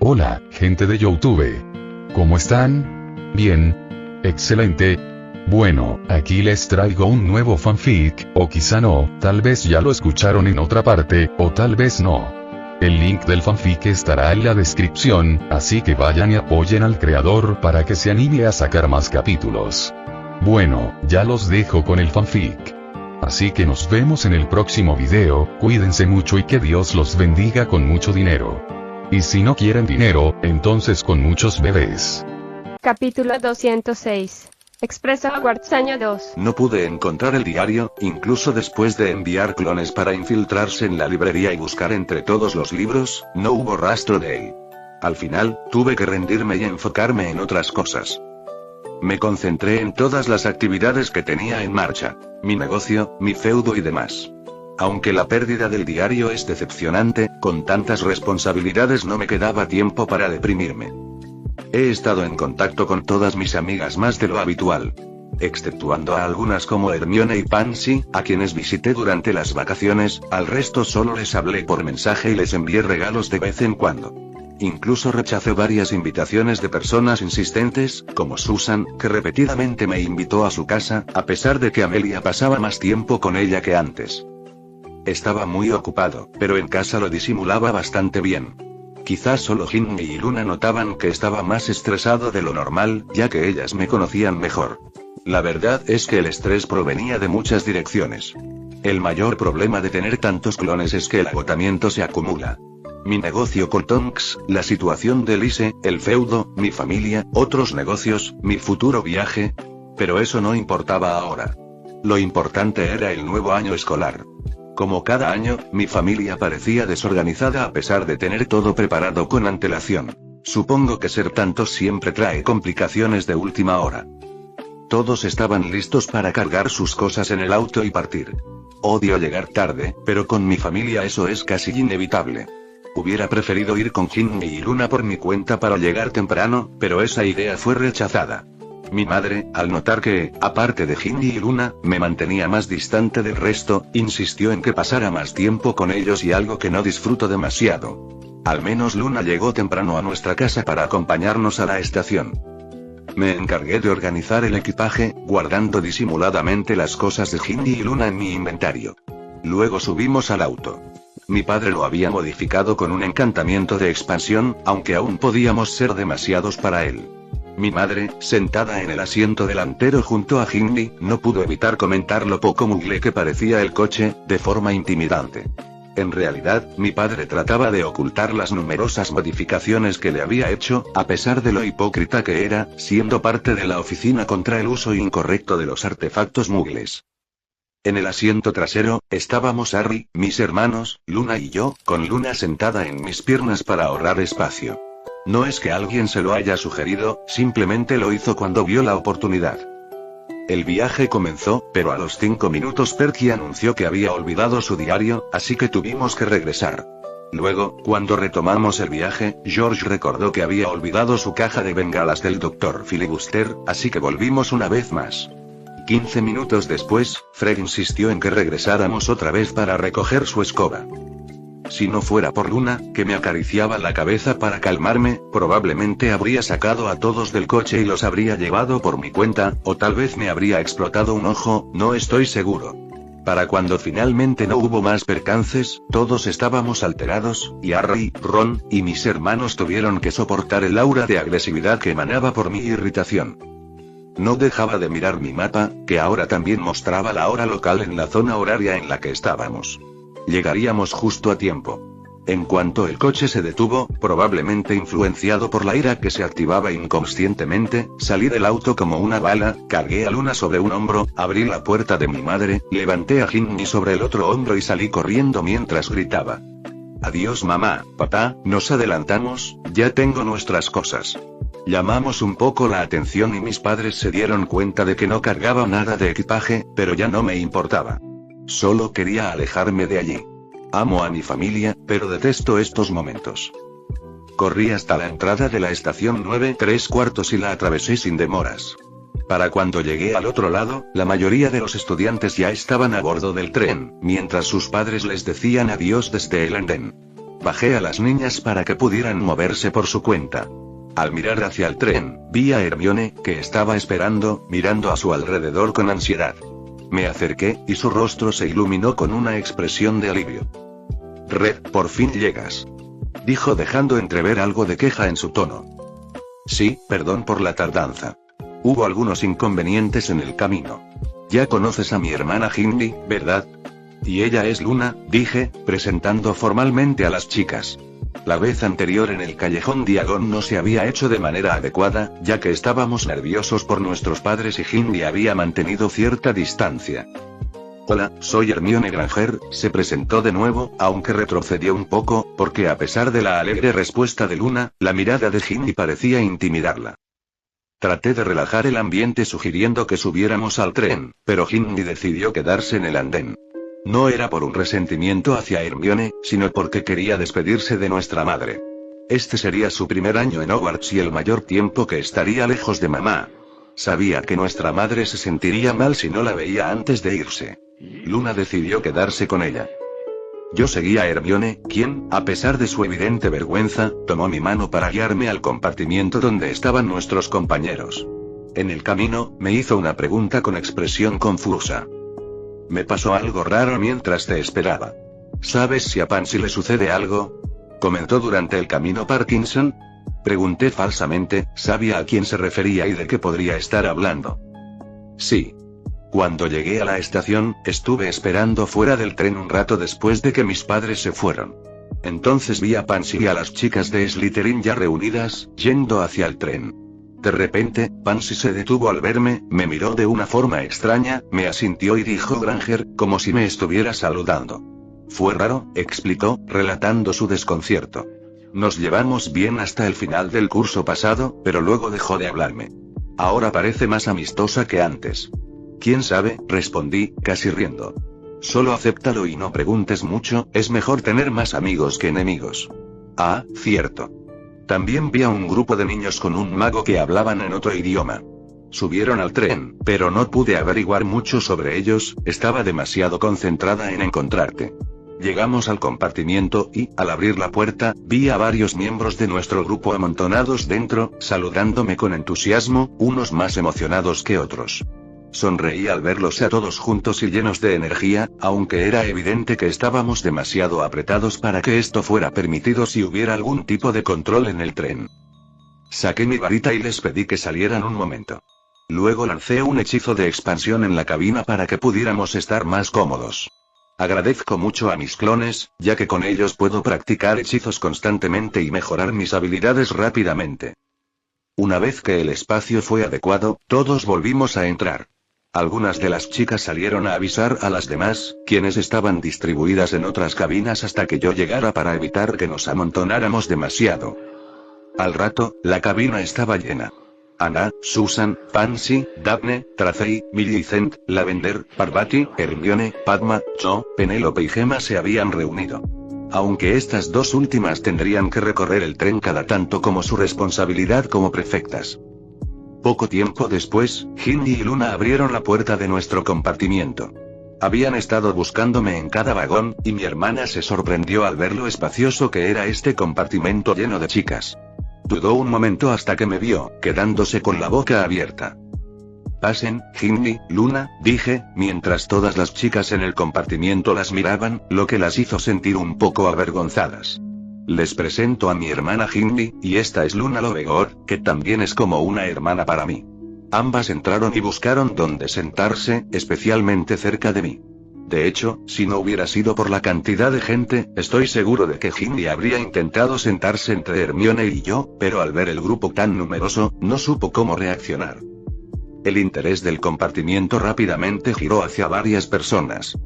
Hola, gente de YouTube. ¿Cómo están? Bien. Excelente. Bueno, aquí les traigo un nuevo fanfic, o quizá no, tal vez ya lo escucharon en otra parte, o tal vez no. El link del fanfic estará en la descripción, así que vayan y apoyen al creador para que se anime a sacar más capítulos. Bueno, ya los dejo con el fanfic. Así que nos vemos en el próximo video, cuídense mucho y que Dios los bendiga con mucho dinero. Y si no quieren dinero, entonces con muchos bebés. Capítulo 206. Expreso Hogwarts año 2. No pude encontrar el diario, incluso después de enviar clones para infiltrarse en la librería y buscar entre todos los libros, no hubo rastro de él. Al final, tuve que rendirme y enfocarme en otras cosas. Me concentré en todas las actividades que tenía en marcha, mi negocio, mi feudo y demás. Aunque la pérdida del diario es decepcionante, con tantas responsabilidades no me quedaba tiempo para deprimirme. He estado en contacto con todas mis amigas más de lo habitual. Exceptuando a algunas como Hermione y Pansy, a quienes visité durante las vacaciones, al resto solo les hablé por mensaje y les envié regalos de vez en cuando. Incluso rechacé varias invitaciones de personas insistentes, como Susan, que repetidamente me invitó a su casa, a pesar de que Amelia pasaba más tiempo con ella que antes. Estaba muy ocupado, pero en casa lo disimulaba bastante bien. Quizás solo Ginny y Luna notaban que estaba más estresado de lo normal, ya que ellas me conocían mejor. La verdad es que el estrés provenía de muchas direcciones. El mayor problema de tener tantos clones es que el agotamiento se acumula. Mi negocio con Tonks, la situación de Lise, el feudo, mi familia, otros negocios, mi futuro viaje. Pero eso no importaba ahora. Lo importante era el nuevo año escolar. Como cada año, mi familia parecía desorganizada a pesar de tener todo preparado con antelación. Supongo que ser tantos siempre trae complicaciones de última hora. Todos estaban listos para cargar sus cosas en el auto y partir. Odio llegar tarde, pero con mi familia eso es casi inevitable. Hubiera preferido ir con Ginny y Luna por mi cuenta para llegar temprano, pero esa idea fue rechazada. Mi madre, al notar que, aparte de Ginny y Luna, me mantenía más distante del resto, insistió en que pasara más tiempo con ellos y algo que no disfruto demasiado. Al menos Luna llegó temprano a nuestra casa para acompañarnos a la estación. Me encargué de organizar el equipaje, guardando disimuladamente las cosas de Ginny y Luna en mi inventario. Luego subimos al auto. Mi padre lo había modificado con un encantamiento de expansión, aunque aún podíamos ser demasiados para él. Mi madre, sentada en el asiento delantero junto a Ginny, no pudo evitar comentar lo poco mugle que parecía el coche, de forma intimidante. En realidad, mi padre trataba de ocultar las numerosas modificaciones que le había hecho, a pesar de lo hipócrita que era, siendo parte de la oficina contra el uso incorrecto de los artefactos mugles. En el asiento trasero, estábamos Harry, mis hermanos, Luna y yo, con Luna sentada en mis piernas para ahorrar espacio. No es que alguien se lo haya sugerido, simplemente lo hizo cuando vio la oportunidad. El viaje comenzó, pero a los 5 minutos Perky anunció que había olvidado su diario, así que tuvimos que regresar. Luego, cuando retomamos el viaje, George recordó que había olvidado su caja de bengalas del Dr. Filibuster, así que volvimos una vez más. 15 minutos después, Fred insistió en que regresáramos otra vez para recoger su escoba. Si no fuera por Luna, que me acariciaba la cabeza para calmarme, probablemente habría sacado a todos del coche y los habría llevado por mi cuenta, o tal vez me habría explotado un ojo, no estoy seguro. Para cuando finalmente no hubo más percances, todos estábamos alterados, y Harry, Ron, y mis hermanos tuvieron que soportar el aura de agresividad que emanaba por mi irritación. No dejaba de mirar mi mapa, que ahora también mostraba la hora local en la zona horaria en la que estábamos. Llegaríamos justo a tiempo. En cuanto el coche se detuvo, probablemente influenciado por la ira que se activaba inconscientemente, salí del auto como una bala, cargué a Luna sobre un hombro, abrí la puerta de mi madre, levanté a Ginny sobre el otro hombro y salí corriendo mientras gritaba: «Adiós mamá, papá, nos adelantamos, ya tengo nuestras cosas». Llamamos un poco la atención y mis padres se dieron cuenta de que no cargaba nada de equipaje, pero ya no me importaba. Solo quería alejarme de allí. Amo a mi familia, pero detesto estos momentos. Corrí hasta la entrada de la estación 9¾ y la atravesé sin demoras. Para cuando llegué al otro lado, la mayoría de los estudiantes ya estaban a bordo del tren, mientras sus padres les decían adiós desde el andén. Bajé a las niñas para que pudieran moverse por su cuenta. Al mirar hacia el tren, vi a Hermione, que estaba esperando, mirando a su alrededor con ansiedad. Me acerqué, y su rostro se iluminó con una expresión de alivio. Red, por fin llegas. Dijo dejando entrever algo de queja en su tono. Sí, perdón por la tardanza. Hubo algunos inconvenientes en el camino. Ya conoces a mi hermana Hindley, ¿verdad? Y ella es Luna, dije, presentando formalmente a las chicas. La vez anterior en el callejón Diagon no se había hecho de manera adecuada, ya que estábamos nerviosos por nuestros padres y Hindley había mantenido cierta distancia. Hola, soy Hermione Granger, se presentó de nuevo, aunque retrocedió un poco, porque a pesar de la alegre respuesta de Luna, la mirada de Hindley parecía intimidarla. Traté de relajar el ambiente sugiriendo que subiéramos al tren, pero Hindley decidió quedarse en el andén. No era por un resentimiento hacia Hermione, sino porque quería despedirse de nuestra madre. Este sería su primer año en Hogwarts y el mayor tiempo que estaría lejos de mamá. Sabía que nuestra madre se sentiría mal si no la veía antes de irse. Luna decidió quedarse con ella. Yo seguí a Hermione, quien, a pesar de su evidente vergüenza, tomó mi mano para guiarme al compartimiento donde estaban nuestros compañeros. En el camino, me hizo una pregunta con expresión confusa. Me pasó algo raro mientras te esperaba. ¿Sabes si a Pansy le sucede algo? ¿Comentó durante el camino Parkinson? Pregunté falsamente, sabía a quién se refería y de qué podría estar hablando. Sí. Cuando llegué a la estación, estuve esperando fuera del tren un rato después de que mis padres se fueron. Entonces vi a Pansy y a las chicas de Slytherin ya reunidas, yendo hacia el tren. De repente, Pansy se detuvo al verme, me miró de una forma extraña, me asintió y dijo Granger, como si me estuviera saludando. Fue raro, explicó, relatando su desconcierto. Nos llevamos bien hasta el final del curso pasado, pero luego dejó de hablarme. Ahora parece más amistosa que antes. ¿Quién sabe?, respondí, casi riendo. Solo acéptalo y no preguntes mucho, es mejor tener más amigos que enemigos. Ah, cierto. También vi a un grupo de niños con un mago que hablaban en otro idioma. Subieron al tren, pero no pude averiguar mucho sobre ellos, estaba demasiado concentrada en encontrarte. Llegamos al compartimiento y, al abrir la puerta, vi a varios miembros de nuestro grupo amontonados dentro, saludándome con entusiasmo, unos más emocionados que otros. Sonreí al verlos a todos juntos y llenos de energía, aunque era evidente que estábamos demasiado apretados para que esto fuera permitido si hubiera algún tipo de control en el tren. Saqué mi varita y les pedí que salieran un momento. Luego lancé un hechizo de expansión en la cabina para que pudiéramos estar más cómodos. Agradezco mucho a mis clones, ya que con ellos puedo practicar hechizos constantemente y mejorar mis habilidades rápidamente. Una vez que el espacio fue adecuado, todos volvimos a entrar. Algunas de las chicas salieron a avisar a las demás, quienes estaban distribuidas en otras cabinas hasta que yo llegara para evitar que nos amontonáramos demasiado. Al rato, la cabina estaba llena. Anna, Susan, Pansy, Daphne, Tracey, Millicent, Lavender, Parvati, Hermione, Padma, Cho, Penélope y Gemma se habían reunido. Aunque estas dos últimas tendrían que recorrer el tren cada tanto como su responsabilidad como prefectas. Poco tiempo después, Hindley y Luna abrieron la puerta de nuestro compartimiento. Habían estado buscándome en cada vagón, y mi hermana se sorprendió al ver lo espacioso que era este compartimento lleno de chicas. Dudó un momento hasta que me vio, quedándose con la boca abierta. Pasen, Hindley, Luna, dije, mientras todas las chicas en el compartimiento las miraban, lo que las hizo sentir un poco avergonzadas. Les presento a mi hermana Hindley, y esta es Luna Lovegood, que también es como una hermana para mí. Ambas entraron y buscaron dónde sentarse, especialmente cerca de mí. De hecho, si no hubiera sido por la cantidad de gente, estoy seguro de que Hindley habría intentado sentarse entre Hermione y yo, pero al ver el grupo tan numeroso, no supo cómo reaccionar. El interés del compartimiento rápidamente giró hacia varias personas.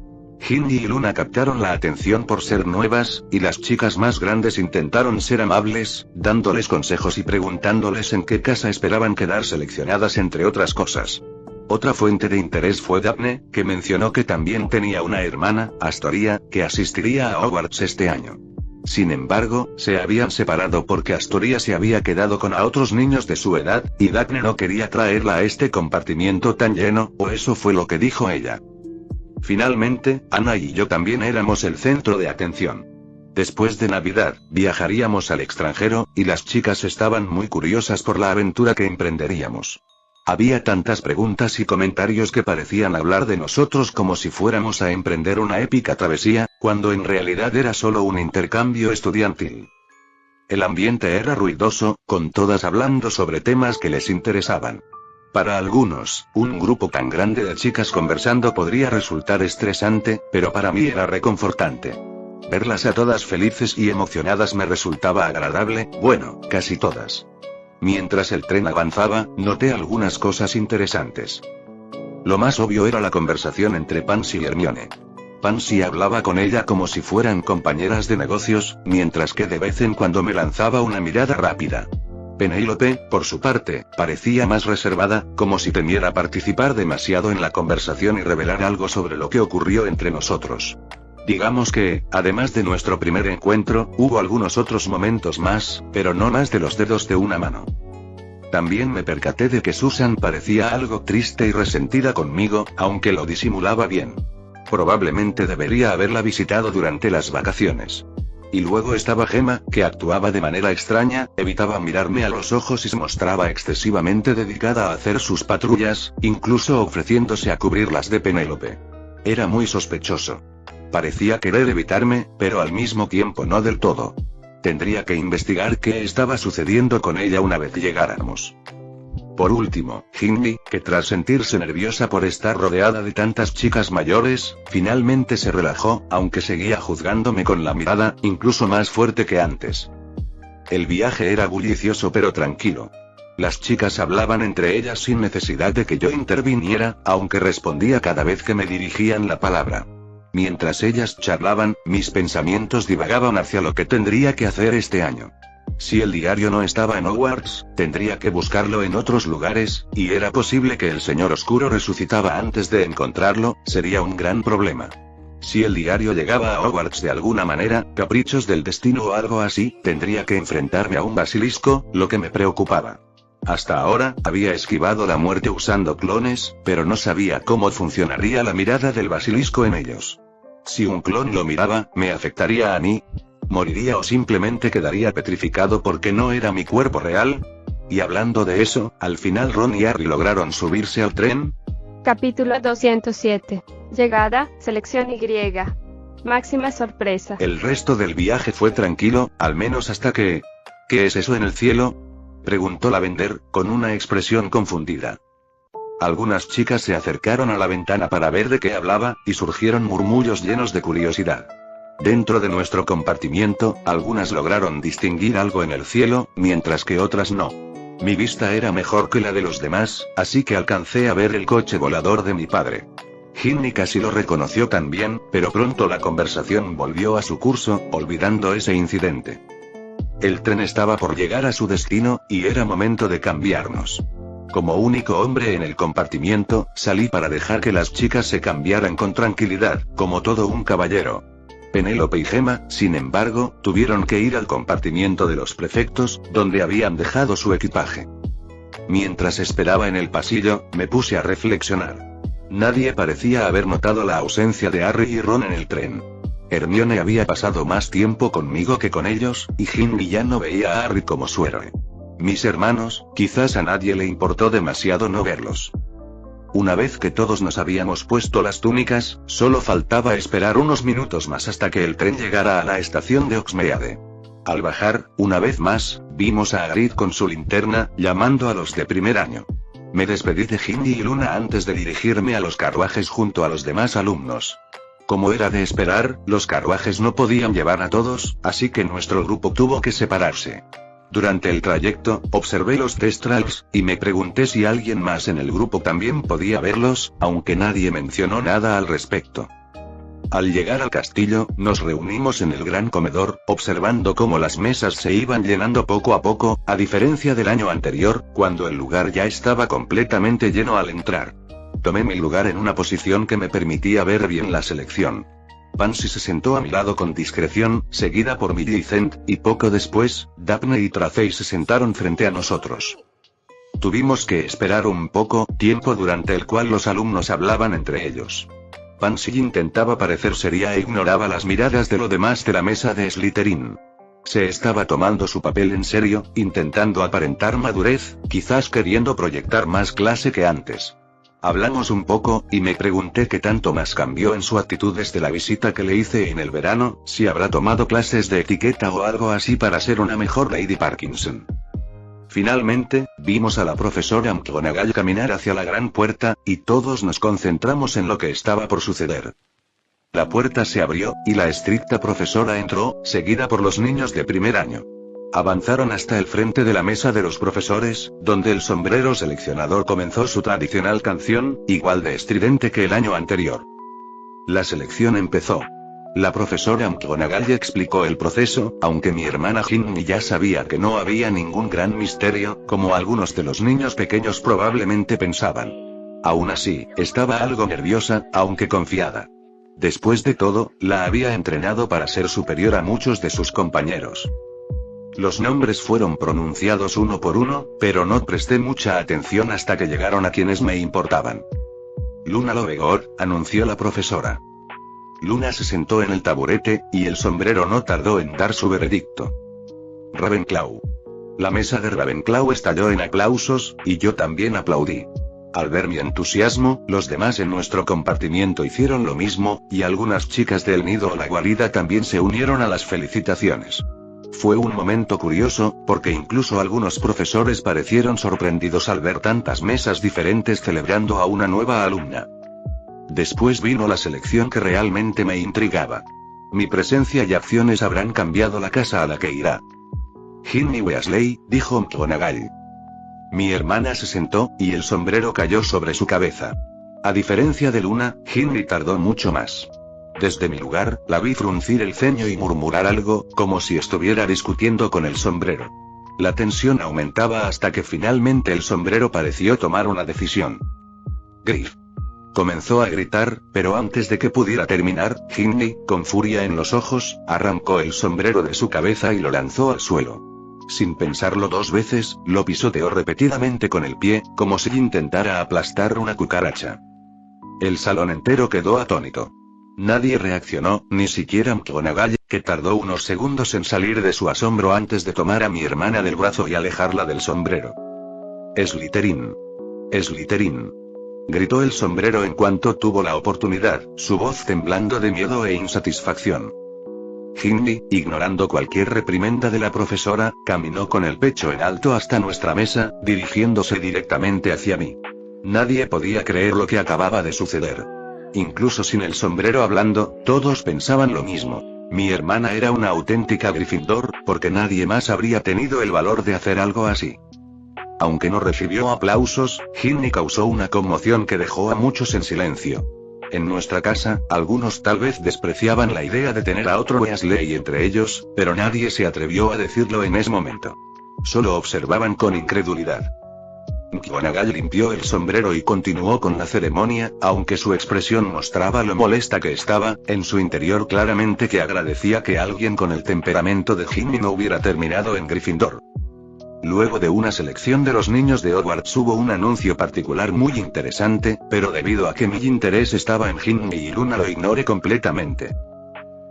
Hindley y Luna captaron la atención por ser nuevas, y las chicas más grandes intentaron ser amables, dándoles consejos y preguntándoles en qué casa esperaban quedar seleccionadas entre otras cosas. Otra fuente de interés fue Daphne, que mencionó que también tenía una hermana, Astoria, que asistiría a Hogwarts este año. Sin embargo, se habían separado porque Astoria se había quedado con a otros niños de su edad, y Daphne no quería traerla a este compartimiento tan lleno, o eso fue lo que dijo ella. Finalmente, Anna y yo también éramos el centro de atención. Después de Navidad, viajaríamos al extranjero, y las chicas estaban muy curiosas por la aventura que emprenderíamos. Había tantas preguntas y comentarios que parecían hablar de nosotros como si fuéramos a emprender una épica travesía, cuando en realidad era solo un intercambio estudiantil. El ambiente era ruidoso, con todas hablando sobre temas que les interesaban. Para algunos, un grupo tan grande de chicas conversando podría resultar estresante, pero para mí era reconfortante. Verlas a todas felices y emocionadas me resultaba agradable, bueno, casi todas. Mientras el tren avanzaba, noté algunas cosas interesantes. Lo más obvio era la conversación entre Pansy y Hermione. Pansy hablaba con ella como si fueran compañeras de negocios, mientras que de vez en cuando me lanzaba una mirada rápida. Penélope, por su parte, parecía más reservada, como si temiera participar demasiado en la conversación y revelar algo sobre lo que ocurrió entre nosotros. Digamos que, además de nuestro primer encuentro, hubo algunos otros momentos más, pero no más de los dedos de una mano. También me percaté de que Susan parecía algo triste y resentida conmigo, aunque lo disimulaba bien. Probablemente debería haberla visitado durante las vacaciones. Y luego estaba Gemma, que actuaba de manera extraña, evitaba mirarme a los ojos y se mostraba excesivamente dedicada a hacer sus patrullas, incluso ofreciéndose a cubrirlas de Penélope. Era muy sospechoso. Parecía querer evitarme, pero al mismo tiempo no del todo. Tendría que investigar qué estaba sucediendo con ella una vez llegáramos. Por último, Ginny, que tras sentirse nerviosa por estar rodeada de tantas chicas mayores, finalmente se relajó, aunque seguía juzgándome con la mirada, incluso más fuerte que antes. El viaje era bullicioso pero tranquilo. Las chicas hablaban entre ellas sin necesidad de que yo interviniera, aunque respondía cada vez que me dirigían la palabra. Mientras ellas charlaban, mis pensamientos divagaban hacia lo que tendría que hacer este año. Si el diario no estaba en Hogwarts, tendría que buscarlo en otros lugares, y era posible que el Señor Oscuro resucitaba antes de encontrarlo, sería un gran problema. Si el diario llegaba a Hogwarts de alguna manera, caprichos del destino o algo así, tendría que enfrentarme a un basilisco, lo que me preocupaba. Hasta ahora, había esquivado la muerte usando clones, pero no sabía cómo funcionaría la mirada del basilisco en ellos. Si un clon lo miraba, ¿me afectaría a mí? ¿Moriría o simplemente quedaría petrificado porque no era mi cuerpo real? Y hablando de eso, ¿al final Ron y Harry lograron subirse al tren? Capítulo 207. Llegada, selección Y. Máxima sorpresa. El resto del viaje fue tranquilo, al menos hasta que... ¿Qué es eso en el cielo?, preguntó Lavender, con una expresión confundida. Algunas chicas se acercaron a la ventana para ver de qué hablaba, y surgieron murmullos llenos de curiosidad. Dentro de nuestro compartimiento, algunas lograron distinguir algo en el cielo, mientras que otras no. Mi vista era mejor que la de los demás, así que alcancé a ver el coche volador de mi padre. Ginny casi lo reconoció también, pero pronto la conversación volvió a su curso, olvidando ese incidente. El tren estaba por llegar a su destino, y era momento de cambiarnos. Como único hombre en el compartimiento, salí para dejar que las chicas se cambiaran con tranquilidad, como todo un caballero. Penélope y Gemma, sin embargo, tuvieron que ir al compartimiento de los prefectos, donde habían dejado su equipaje. Mientras esperaba en el pasillo, me puse a reflexionar. Nadie parecía haber notado la ausencia de Harry y Ron en el tren. Hermione había pasado más tiempo conmigo que con ellos, y Ginny ya no veía a Harry como su héroe. Mis hermanos, quizás a nadie le importó demasiado no verlos. Una vez que todos nos habíamos puesto las túnicas, solo faltaba esperar unos minutos más hasta que el tren llegara a la estación de Hogsmeade. Al bajar, una vez más, vimos a Hagrid con su linterna, llamando a los de primer año. Me despedí de Ginny y Luna antes de dirigirme a los carruajes junto a los demás alumnos. Como era de esperar, los carruajes no podían llevar a todos, así que nuestro grupo tuvo que separarse. Durante el trayecto, observé los Thestrals, y me pregunté si alguien más en el grupo también podía verlos, aunque nadie mencionó nada al respecto. Al llegar al castillo, nos reunimos en el gran comedor, observando cómo las mesas se iban llenando poco a poco, a diferencia del año anterior, cuando el lugar ya estaba completamente lleno al entrar. Tomé mi lugar en una posición que me permitía ver bien la selección. Pansy se sentó a mi lado con discreción, seguida por Millicent, y poco después, Daphne y Tracey se sentaron frente a nosotros. Tuvimos que esperar un poco tiempo durante el cual los alumnos hablaban entre ellos. Pansy intentaba parecer seria e ignoraba las miradas de los demás de la mesa de Slytherin. Se estaba tomando su papel en serio, intentando aparentar madurez, quizás queriendo proyectar más clase que antes. Hablamos un poco, y me pregunté qué tanto más cambió en su actitud desde la visita que le hice en el verano, si habrá tomado clases de etiqueta o algo así para ser una mejor Lady Parkinson. Finalmente, vimos a la profesora McGonagall caminar hacia la gran puerta, y todos nos concentramos en lo que estaba por suceder. La puerta se abrió, y la estricta profesora entró, seguida por los niños de primer año. Avanzaron hasta el frente de la mesa de los profesores, donde el sombrero seleccionador comenzó su tradicional canción, igual de estridente que el año anterior. La selección empezó. La profesora McGonagall explicó el proceso, aunque mi hermana Ginny ya sabía que no había ningún gran misterio, como algunos de los niños pequeños probablemente pensaban. Aún así, estaba algo nerviosa, aunque confiada. Después de todo, la había entrenado para ser superior a muchos de sus compañeros. Los nombres fueron pronunciados uno por uno, pero no presté mucha atención hasta que llegaron a quienes me importaban. Luna Lovegood, anunció la profesora. Luna se sentó en el taburete, y el sombrero no tardó en dar su veredicto. Ravenclaw. La mesa de Ravenclaw estalló en aplausos, y yo también aplaudí. Al ver mi entusiasmo, los demás en nuestro compartimiento hicieron lo mismo, y algunas chicas del nido o la guarida también se unieron a las felicitaciones. Fue un momento curioso, porque incluso algunos profesores parecieron sorprendidos al ver tantas mesas diferentes celebrando a una nueva alumna. Después vino la selección que realmente me intrigaba. Mi presencia y acciones habrán cambiado la casa a la que irá. Ginny Weasley, dijo McGonagall. Mi hermana se sentó, y el sombrero cayó sobre su cabeza. A diferencia de Luna, Ginny tardó mucho más. Desde mi lugar, la vi fruncir el ceño y murmurar algo, como si estuviera discutiendo con el sombrero. La tensión aumentaba hasta que finalmente el sombrero pareció tomar una decisión. Griff. Comenzó a gritar, pero antes de que pudiera terminar, Ginny, con furia en los ojos, arrancó el sombrero de su cabeza y lo lanzó al suelo. Sin pensarlo dos veces, lo pisoteó repetidamente con el pie, como si intentara aplastar una cucaracha. El salón entero quedó atónito. Nadie reaccionó, ni siquiera McGonagall, que tardó unos segundos en salir de su asombro antes de tomar a mi hermana del brazo y alejarla del sombrero. Slytherin. Slytherin. Gritó el sombrero en cuanto tuvo la oportunidad, su voz temblando de miedo e insatisfacción. Ginny, ignorando cualquier reprimenda de la profesora, caminó con el pecho en alto hasta nuestra mesa, dirigiéndose directamente hacia mí. Nadie podía creer lo que acababa de suceder. Incluso sin el sombrero hablando, todos pensaban lo mismo. Mi hermana era una auténtica Gryffindor, porque nadie más habría tenido el valor de hacer algo así. Aunque no recibió aplausos, Ginny causó una conmoción que dejó a muchos en silencio. En nuestra casa, algunos tal vez despreciaban la idea de tener a otro Weasley entre ellos, pero nadie se atrevió a decirlo en ese momento. Solo observaban con incredulidad. McGonagall limpió el sombrero y continuó con la ceremonia, aunque su expresión mostraba lo molesta que estaba, en su interior claramente que agradecía que alguien con el temperamento de Ginny no hubiera terminado en Gryffindor. Luego de una selección de los niños de Hogwarts hubo un anuncio particular muy interesante, pero debido a que mi interés estaba en Ginny y Luna lo ignoré completamente.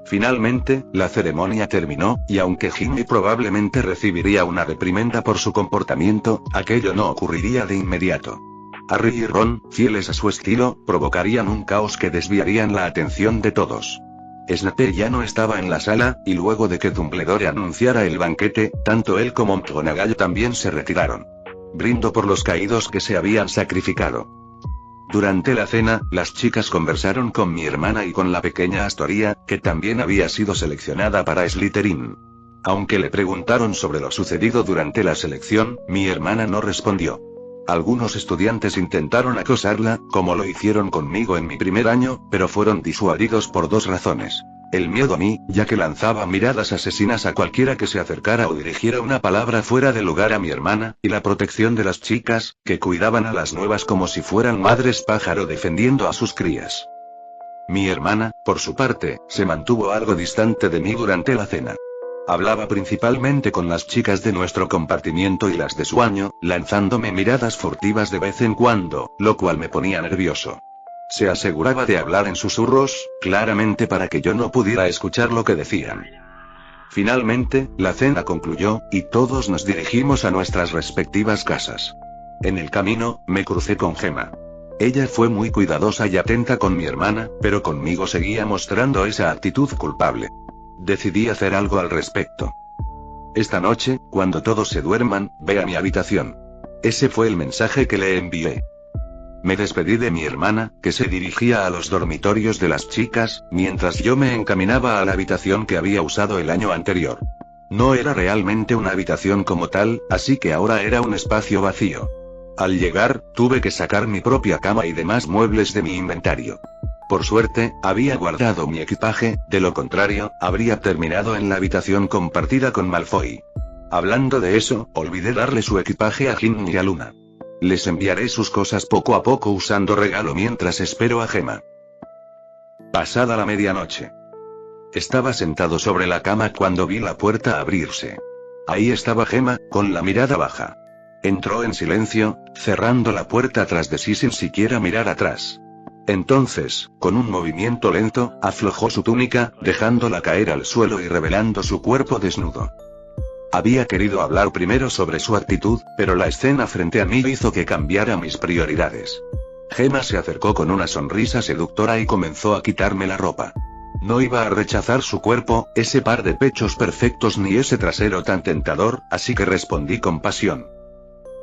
Finalmente, la ceremonia terminó, y aunque Ginny probablemente recibiría una reprimenda por su comportamiento, aquello no ocurriría de inmediato. Harry y Ron, fieles a su estilo, provocarían un caos que desviarían la atención de todos. Snape ya no estaba en la sala, y luego de que Dumbledore anunciara el banquete, tanto él como McGonagall también se retiraron. Brindo por los caídos que se habían sacrificado. Durante la cena, las chicas conversaron con mi hermana y con la pequeña Astoria, que también había sido seleccionada para Slytherin. Aunque le preguntaron sobre lo sucedido durante la selección, mi hermana no respondió. Algunos estudiantes intentaron acosarla, como lo hicieron conmigo en mi primer año, pero fueron disuadidos por dos razones. El miedo a mí, ya que lanzaba miradas asesinas a cualquiera que se acercara o dirigiera una palabra fuera de lugar a mi hermana, y la protección de las chicas, que cuidaban a las nuevas como si fueran madres pájaro defendiendo a sus crías. Mi hermana, por su parte, se mantuvo algo distante de mí durante la cena. Hablaba principalmente con las chicas de nuestro compartimiento y las de su año, lanzándome miradas furtivas de vez en cuando, lo cual me ponía nervioso. Se aseguraba de hablar en susurros, claramente para que yo no pudiera escuchar lo que decían. Finalmente, la cena concluyó, y todos nos dirigimos a nuestras respectivas casas. En el camino, me crucé con Gemma. Ella fue muy cuidadosa y atenta con mi hermana, pero conmigo seguía mostrando esa actitud culpable. Decidí hacer algo al respecto. Esta noche, cuando todos se duerman, ve a mi habitación. Ese fue el mensaje que le envié. Me despedí de mi hermana, que se dirigía a los dormitorios de las chicas, mientras yo me encaminaba a la habitación que había usado el año anterior. No era realmente una habitación como tal, así que ahora era un espacio vacío. Al llegar, tuve que sacar mi propia cama y demás muebles de mi inventario. Por suerte, había guardado mi equipaje, de lo contrario, habría terminado en la habitación compartida con Malfoy. Hablando de eso, olvidé darle su equipaje a Ginny y a Luna. Les enviaré sus cosas poco a poco usando regalo mientras espero a Gemma. Pasada la medianoche. Estaba sentado sobre la cama cuando vi la puerta abrirse. Ahí estaba Gemma, con la mirada baja. Entró en silencio, cerrando la puerta tras de sí sin siquiera mirar atrás. Entonces, con un movimiento lento, aflojó su túnica, dejándola caer al suelo y revelando su cuerpo desnudo. Había querido hablar primero sobre su actitud, pero la escena frente a mí hizo que cambiara mis prioridades. Gemma se acercó con una sonrisa seductora y comenzó a quitarme la ropa. No iba a rechazar su cuerpo, ese par de pechos perfectos ni ese trasero tan tentador, así que respondí con pasión.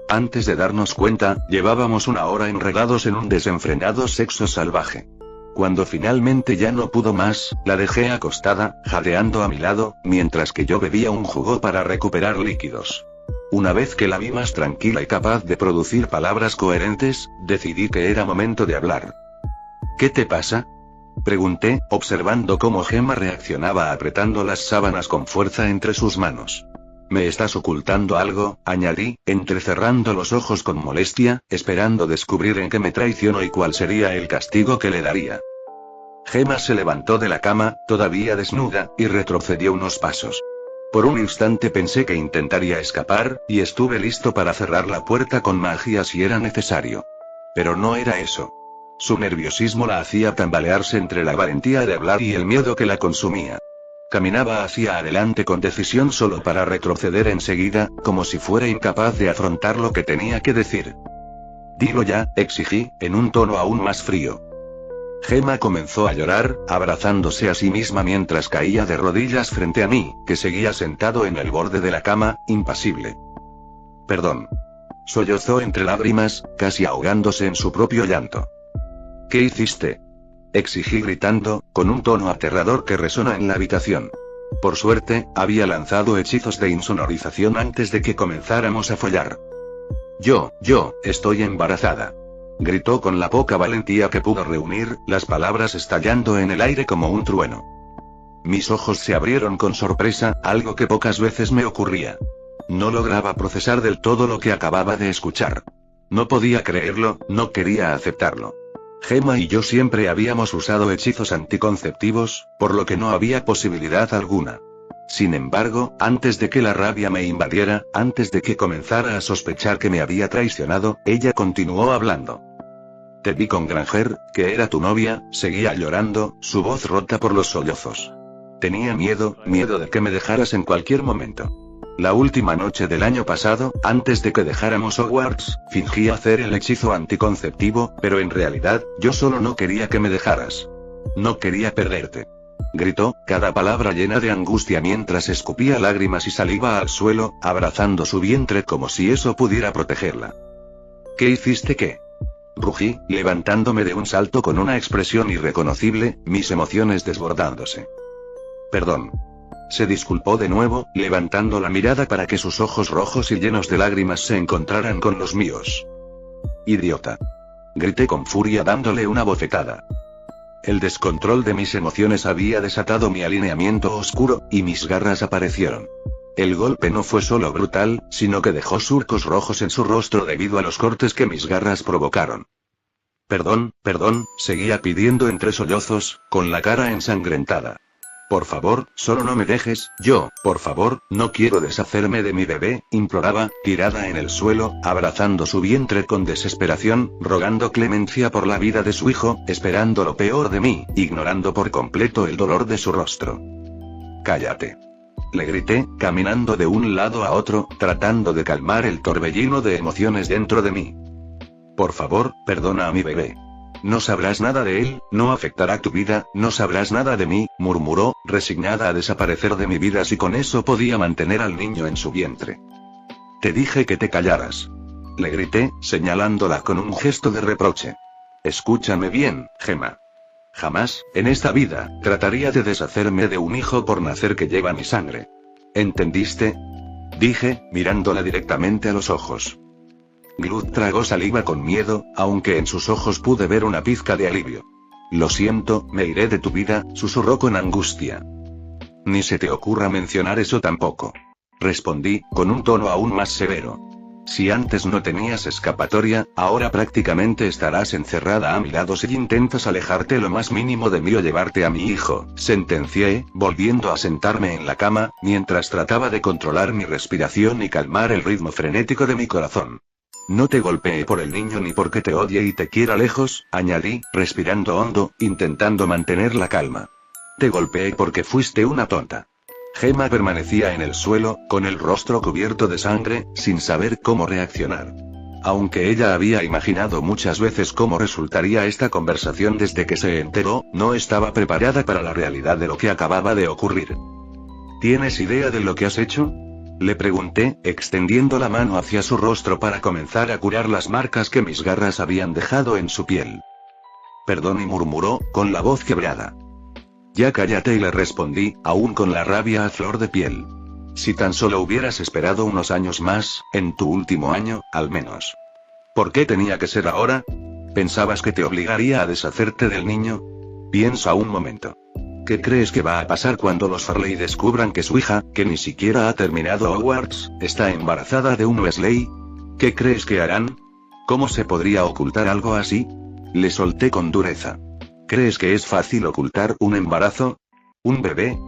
Antes de darnos cuenta, llevábamos una hora enredados en un desenfrenado sexo salvaje. Cuando finalmente ya no pudo más, la dejé acostada, jadeando a mi lado, mientras que yo bebía un jugo para recuperar líquidos. Una vez que la vi más tranquila y capaz de producir palabras coherentes, decidí que era momento de hablar. ¿Qué te pasa?, pregunté, observando cómo Gemma reaccionaba apretando las sábanas con fuerza entre sus manos. ¿Me estás ocultando algo?, añadí, entrecerrando los ojos con molestia, esperando descubrir en qué me traicionó y cuál sería el castigo que le daría. Gemma se levantó de la cama, todavía desnuda, y retrocedió unos pasos. Por un instante pensé que intentaría escapar, y estuve listo para cerrar la puerta con magia si era necesario. Pero no era eso. Su nerviosismo la hacía tambalearse entre la valentía de hablar y el miedo que la consumía. Caminaba hacia adelante con decisión solo para retroceder enseguida, como si fuera incapaz de afrontar lo que tenía que decir. Dilo ya, exigí, en un tono aún más frío. Gemma comenzó a llorar, abrazándose a sí misma mientras caía de rodillas frente a mí, que seguía sentado en el borde de la cama, impasible. Perdón. Sollozó entre lágrimas, casi ahogándose en su propio llanto. ¿Qué hiciste?, exigí gritando, con un tono aterrador que resonó en la habitación. Por suerte, había lanzado hechizos de insonorización antes de que comenzáramos a follar. Yo estoy embarazada. Gritó con la poca valentía que pudo reunir, las palabras estallando en el aire como un trueno. Mis ojos se abrieron con sorpresa, algo que pocas veces me ocurría. No lograba procesar del todo lo que acababa de escuchar. No podía creerlo, no quería aceptarlo. Gemma y yo siempre habíamos usado hechizos anticonceptivos, por lo que no había posibilidad alguna. Sin embargo, antes de que la rabia me invadiera, antes de que comenzara a sospechar que me había traicionado, ella continuó hablando. Te vi con Granger, que era tu novia, seguía llorando, su voz rota por los sollozos. Tenía miedo de que me dejaras en cualquier momento. La última noche del año pasado, antes de que dejáramos Hogwarts, fingí hacer el hechizo anticonceptivo, pero en realidad, yo solo no quería que me dejaras. No quería perderte. Gritó, cada palabra llena de angustia mientras escupía lágrimas y saliva al suelo, abrazando su vientre como si eso pudiera protegerla. ¿Qué hiciste qué? Rugí, levantándome de un salto con una expresión irreconocible, mis emociones desbordándose. Perdón. Se disculpó de nuevo, levantando la mirada para que sus ojos rojos y llenos de lágrimas se encontraran con los míos. Idiota. Grité con furia dándole una bofetada. El descontrol de mis emociones había desatado mi alineamiento oscuro, y mis garras aparecieron. El golpe no fue solo brutal, sino que dejó surcos rojos en su rostro debido a los cortes que mis garras provocaron. Perdón, seguía pidiendo entre sollozos, con la cara ensangrentada. Por favor, solo no me dejes, por favor, no quiero deshacerme de mi bebé, imploraba, tirada en el suelo, abrazando su vientre con desesperación, rogando clemencia por la vida de su hijo, esperando lo peor de mí, ignorando por completo el dolor de su rostro. Cállate. Le grité, caminando de un lado a otro, tratando de calmar el torbellino de emociones dentro de mí. Por favor, perdona a mi bebé. No sabrás nada de él, no afectará tu vida, no sabrás nada de mí, murmuró, resignada a desaparecer de mi vida si con eso podía mantener al niño en su vientre. Te dije que te callaras. Le grité, señalándola con un gesto de reproche. Escúchame bien, Gemma. Jamás, en esta vida, trataría de deshacerme de un hijo por nacer que lleva mi sangre. ¿Entendiste? Dije, mirándola directamente a los ojos. Glut tragó saliva con miedo, aunque en sus ojos pude ver una pizca de alivio. Lo siento, me iré de tu vida, susurró con angustia. Ni se te ocurra mencionar eso tampoco. Respondí, con un tono aún más severo. Si antes no tenías escapatoria, ahora prácticamente estarás encerrada a mi lado si intentas alejarte lo más mínimo de mí o llevarte a mi hijo, sentencié, volviendo a sentarme en la cama, mientras trataba de controlar mi respiración y calmar el ritmo frenético de mi corazón. No te golpeé por el niño ni porque te odie y te quiera lejos, añadí, respirando hondo, intentando mantener la calma. Te golpeé porque fuiste una tonta. Gemma permanecía en el suelo, con el rostro cubierto de sangre, sin saber cómo reaccionar. Aunque ella había imaginado muchas veces cómo resultaría esta conversación desde que se enteró, no estaba preparada para la realidad de lo que acababa de ocurrir. ¿Tienes idea de lo que has hecho? Le pregunté, extendiendo la mano hacia su rostro para comenzar a curar las marcas que mis garras habían dejado en su piel. Perdón, y murmuró, con la voz quebrada. Ya cállate, y le respondí, aún con la rabia a flor de piel. Si tan solo hubieras esperado unos años más, en tu último año, al menos. ¿Por qué tenía que ser ahora? ¿Pensabas que te obligaría a deshacerte del niño? Piensa un momento. ¿Qué crees que va a pasar cuando los Farley descubran que su hija, que ni siquiera ha terminado Hogwarts, está embarazada de un Weasley? ¿Qué crees que harán? ¿Cómo se podría ocultar algo así? Le solté con dureza. ¿Crees que es fácil ocultar un embarazo? ¿Un bebé?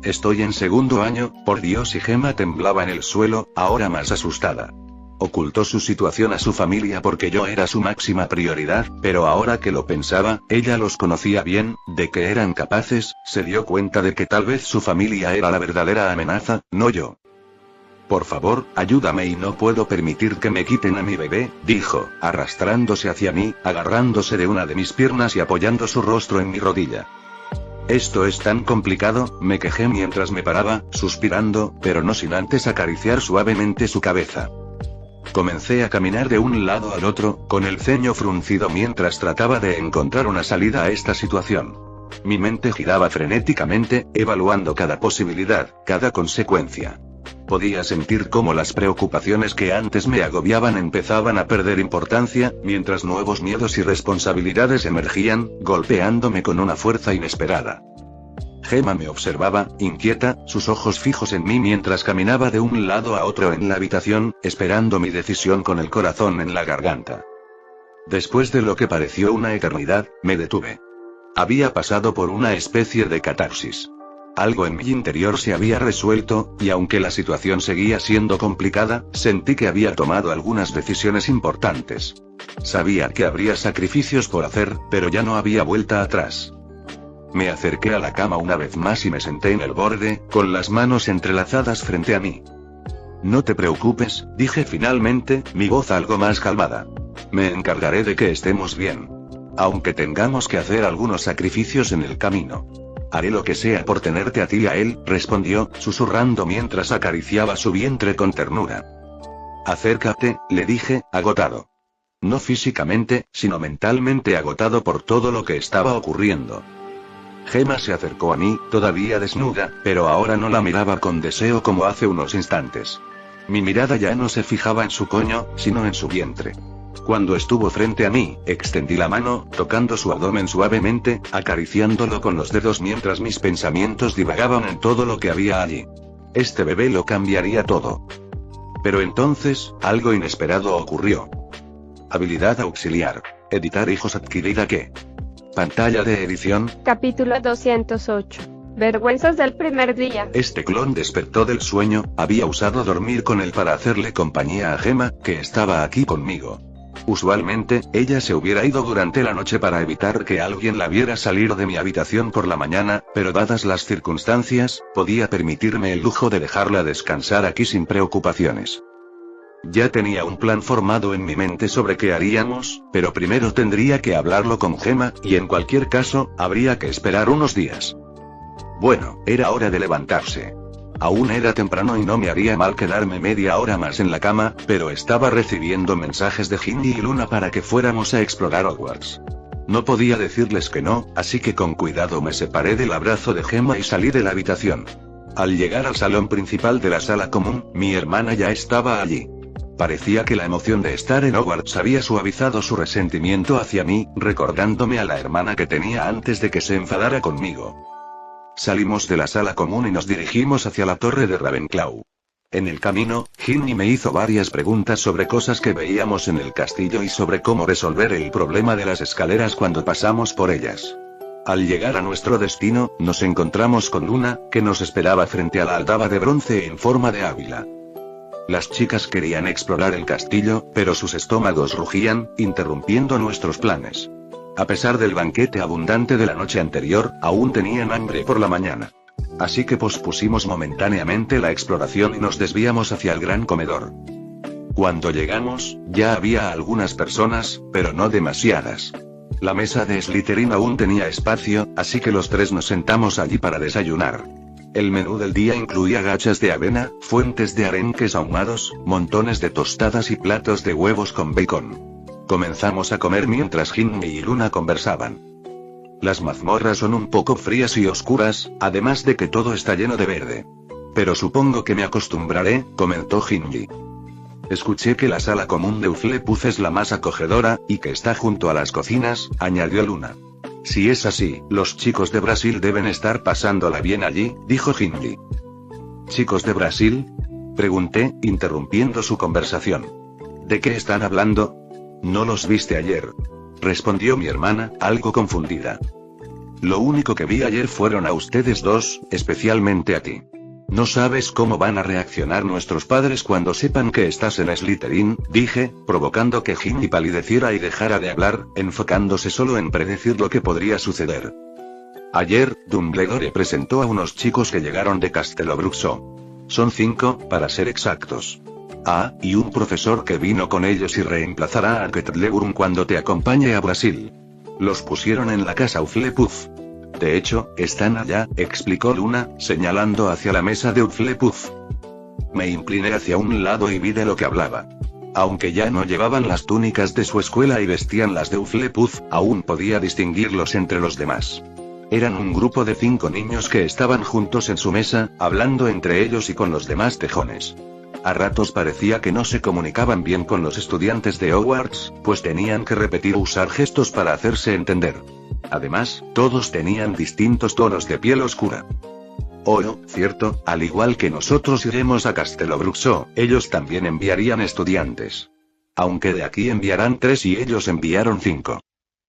Estoy en segundo año, por Dios, y Gemma temblaba en el suelo, ahora más asustada. Ocultó su situación a su familia porque yo era su máxima prioridad, pero ahora que lo pensaba, ella los conocía bien, de que eran capaces, se dio cuenta de que tal vez su familia era la verdadera amenaza, no yo. Por favor, ayúdame, y no puedo permitir que me quiten a mi bebé, dijo, arrastrándose hacia mí, agarrándose de una de mis piernas y apoyando su rostro en mi rodilla. Esto es tan complicado, me quejé mientras me paraba, suspirando, pero no sin antes acariciar suavemente su cabeza. Comencé a caminar de un lado al otro, con el ceño fruncido mientras trataba de encontrar una salida a esta situación. Mi mente giraba frenéticamente, evaluando cada posibilidad, cada consecuencia. Podía sentir cómo las preocupaciones que antes me agobiaban empezaban a perder importancia, mientras nuevos miedos y responsabilidades emergían, golpeándome con una fuerza inesperada. Gemma me observaba, inquieta, sus ojos fijos en mí mientras caminaba de un lado a otro en la habitación, esperando mi decisión con el corazón en la garganta. Después de lo que pareció una eternidad, me detuve. Había pasado por una especie de catarsis. Algo en mi interior se había resuelto, y aunque la situación seguía siendo complicada, sentí que había tomado algunas decisiones importantes. Sabía que habría sacrificios por hacer, pero ya no había vuelta atrás. Me acerqué a la cama una vez más y me senté en el borde, con las manos entrelazadas frente a mí. No te preocupes, dije finalmente, mi voz algo más calmada. Me encargaré de que estemos bien. Aunque tengamos que hacer algunos sacrificios en el camino. Haré lo que sea por tenerte a ti y a él, respondió, susurrando mientras acariciaba su vientre con ternura. Acércate, le dije, agotado. No físicamente, sino mentalmente agotado por todo lo que estaba ocurriendo. Gemma se acercó a mí, todavía desnuda, pero ahora no la miraba con deseo como hace unos instantes. Mi mirada ya no se fijaba en su coño, sino en su vientre. Cuando estuvo frente a mí, extendí la mano, tocando su abdomen suavemente, acariciándolo con los dedos mientras mis pensamientos divagaban en todo lo que había allí. Este bebé lo cambiaría todo. Pero entonces, algo inesperado ocurrió. Habilidad auxiliar. Editar hijos adquirida que. Pantalla de edición. Capítulo 208. Vergüenzas del primer día. Este clon despertó del sueño, había usado dormir con él para hacerle compañía a Gemma, que estaba aquí conmigo. Usualmente, ella se hubiera ido durante la noche para evitar que alguien la viera salir de mi habitación por la mañana, pero dadas las circunstancias, podía permitirme el lujo de dejarla descansar aquí sin preocupaciones. Ya tenía un plan formado en mi mente sobre qué haríamos, pero primero tendría que hablarlo con Gemma, y en cualquier caso, habría que esperar unos días. Bueno, era hora de levantarse. Aún era temprano y no me haría mal quedarme media hora más en la cama, pero estaba recibiendo mensajes de Ginny y Luna para que fuéramos a explorar Hogwarts. No podía decirles que no, así que con cuidado me separé del abrazo de Gemma y salí de la habitación. Al llegar al salón principal de la sala común, mi hermana ya estaba allí. Parecía que la emoción de estar en Hogwarts había suavizado su resentimiento hacia mí, recordándome a la hermana que tenía antes de que se enfadara conmigo. Salimos de la sala común y nos dirigimos hacia la torre de Ravenclaw. En el camino, Ginny me hizo varias preguntas sobre cosas que veíamos en el castillo y sobre cómo resolver el problema de las escaleras cuando pasamos por ellas. Al llegar a nuestro destino, nos encontramos con Luna, que nos esperaba frente a la aldaba de bronce en forma de águila. Las chicas querían explorar el castillo, pero sus estómagos rugían, interrumpiendo nuestros planes. A pesar del banquete abundante de la noche anterior, aún tenían hambre por la mañana. Así que pospusimos momentáneamente la exploración y nos desviamos hacia el gran comedor. Cuando llegamos, ya había algunas personas, pero no demasiadas. La mesa de Slytherin aún tenía espacio, así que los tres nos sentamos allí para desayunar. El menú del día incluía gachas de avena, fuentes de arenques ahumados, montones de tostadas y platos de huevos con bacon. Comenzamos a comer mientras Ginny y Luna conversaban. Las mazmorras son un poco frías y oscuras, además de que todo está lleno de verde. Pero supongo que me acostumbraré, comentó Ginny. Escuché que la sala común de Hufflepuff es la más acogedora, y que está junto a las cocinas, añadió Luna. Si es así, los chicos de Brasil deben estar pasándola bien allí, dijo Ginny. ¿Chicos de Brasil? Pregunté, interrumpiendo su conversación. ¿De qué están hablando? ¿No los viste ayer? Respondió mi hermana, algo confundida. Lo único que vi ayer fueron a ustedes dos, especialmente a ti. ¿No sabes cómo van a reaccionar nuestros padres cuando sepan que estás en Slytherin?, dije, provocando que Ginny palideciera y dejara de hablar, enfocándose solo en predecir lo que podría suceder. Ayer, Dumbledore presentó a unos chicos que llegaron de Castelobruxo. Son 5, para ser exactos. Y un profesor que vino con ellos y reemplazará a Ketleburn cuando te acompañe a Brasil. Los pusieron en la casa Hufflepuff. De hecho, están allá, explicó Luna, señalando hacia la mesa de Hufflepuff. Me incliné hacia un lado y vi de lo que hablaba. Aunque ya no llevaban las túnicas de su escuela y vestían las de Hufflepuff, aún podía distinguirlos entre los demás. Eran un grupo de 5 niños que estaban juntos en su mesa, hablando entre ellos y con los demás tejones. A ratos parecía que no se comunicaban bien con los estudiantes de Hogwarts, pues tenían que repetir o usar gestos para hacerse entender. Además, todos tenían distintos tonos de piel oscura. Cierto, al igual que nosotros iremos a Castelobruxo, ellos también enviarían estudiantes. Aunque de aquí enviarán 3 y ellos enviaron 5.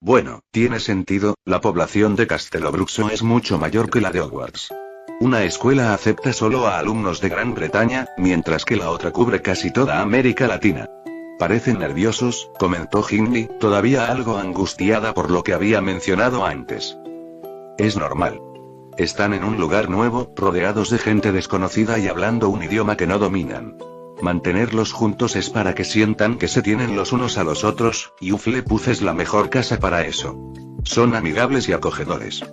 Bueno, tiene sentido, la población de Castelobruxo es mucho mayor que la de Hogwarts. Una escuela acepta solo a alumnos de Gran Bretaña, mientras que la otra cubre casi toda América Latina. Parecen nerviosos, comentó Ginny, todavía algo angustiada por lo que había mencionado antes. Es normal. Están en un lugar nuevo, rodeados de gente desconocida y hablando un idioma que no dominan. Mantenerlos juntos es para que sientan que se tienen los unos a los otros, y Hufflepuff es la mejor casa para eso. Son amigables y acogedores.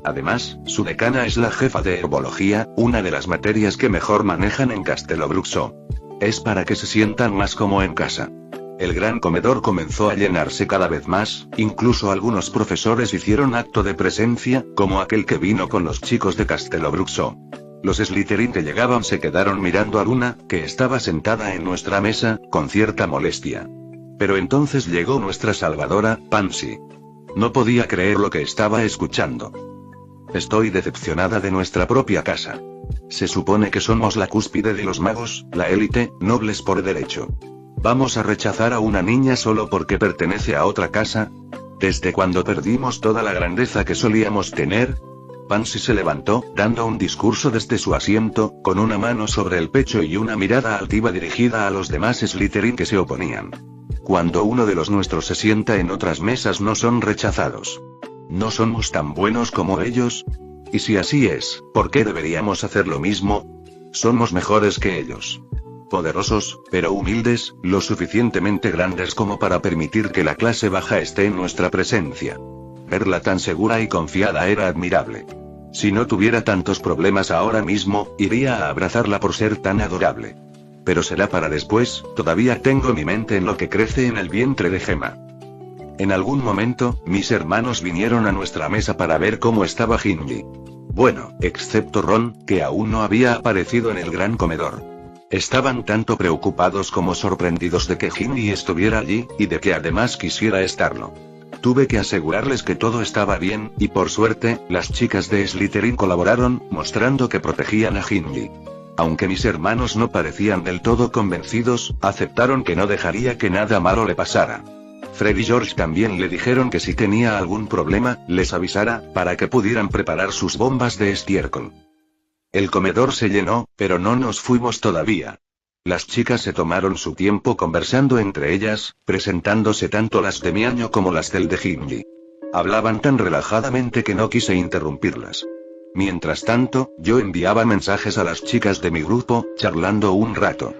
Además, su decana es la jefa de herbología, una de las materias que mejor manejan en Castelobruxo. Es para que se sientan más como en casa. El gran comedor comenzó a llenarse cada vez más, incluso algunos profesores hicieron acto de presencia, como aquel que vino con los chicos de Castelobruxo. Los Slytherin que llegaban se quedaron mirando a Luna, que estaba sentada en nuestra mesa, con cierta molestia. Pero entonces llegó nuestra salvadora, Pansy. No podía creer lo que estaba escuchando. Estoy decepcionada de nuestra propia casa. Se supone que somos la cúspide de los magos, la élite, nobles por derecho. ¿Vamos a rechazar a una niña solo porque pertenece a otra casa? ¿Desde cuando perdimos toda la grandeza que solíamos tener? Pansy se levantó, dando un discurso desde su asiento, con una mano sobre el pecho y una mirada altiva dirigida a los demás Slytherin que se oponían. Cuando uno de los nuestros se sienta en otras mesas no son rechazados. ¿No somos tan buenos como ellos? Y si así es, ¿por qué deberíamos hacer lo mismo? Somos mejores que ellos. Poderosos, pero humildes, lo suficientemente grandes como para permitir que la clase baja esté en nuestra presencia. Verla tan segura y confiada era admirable. Si no tuviera tantos problemas ahora mismo, iría a abrazarla por ser tan adorable. Pero será para después, todavía tengo mi mente en lo que crece en el vientre de Gemma. En algún momento, mis hermanos vinieron a nuestra mesa para ver cómo estaba Hindley. Bueno, excepto Ron, que aún no había aparecido en el gran comedor. Estaban tanto preocupados como sorprendidos de que Hindley estuviera allí, y de que además quisiera estarlo. Tuve que asegurarles que todo estaba bien, y por suerte, las chicas de Slytherin colaboraron, mostrando que protegían a Hindley. Aunque mis hermanos no parecían del todo convencidos, aceptaron que no dejaría que nada malo le pasara. Fred y George también le dijeron que si tenía algún problema, les avisara, para que pudieran preparar sus bombas de estiércol. El comedor se llenó, pero no nos fuimos todavía. Las chicas se tomaron su tiempo conversando entre ellas, presentándose tanto las de mi año como las del de Hindley. Hablaban tan relajadamente que no quise interrumpirlas. Mientras tanto, yo enviaba mensajes a las chicas de mi grupo, charlando un rato.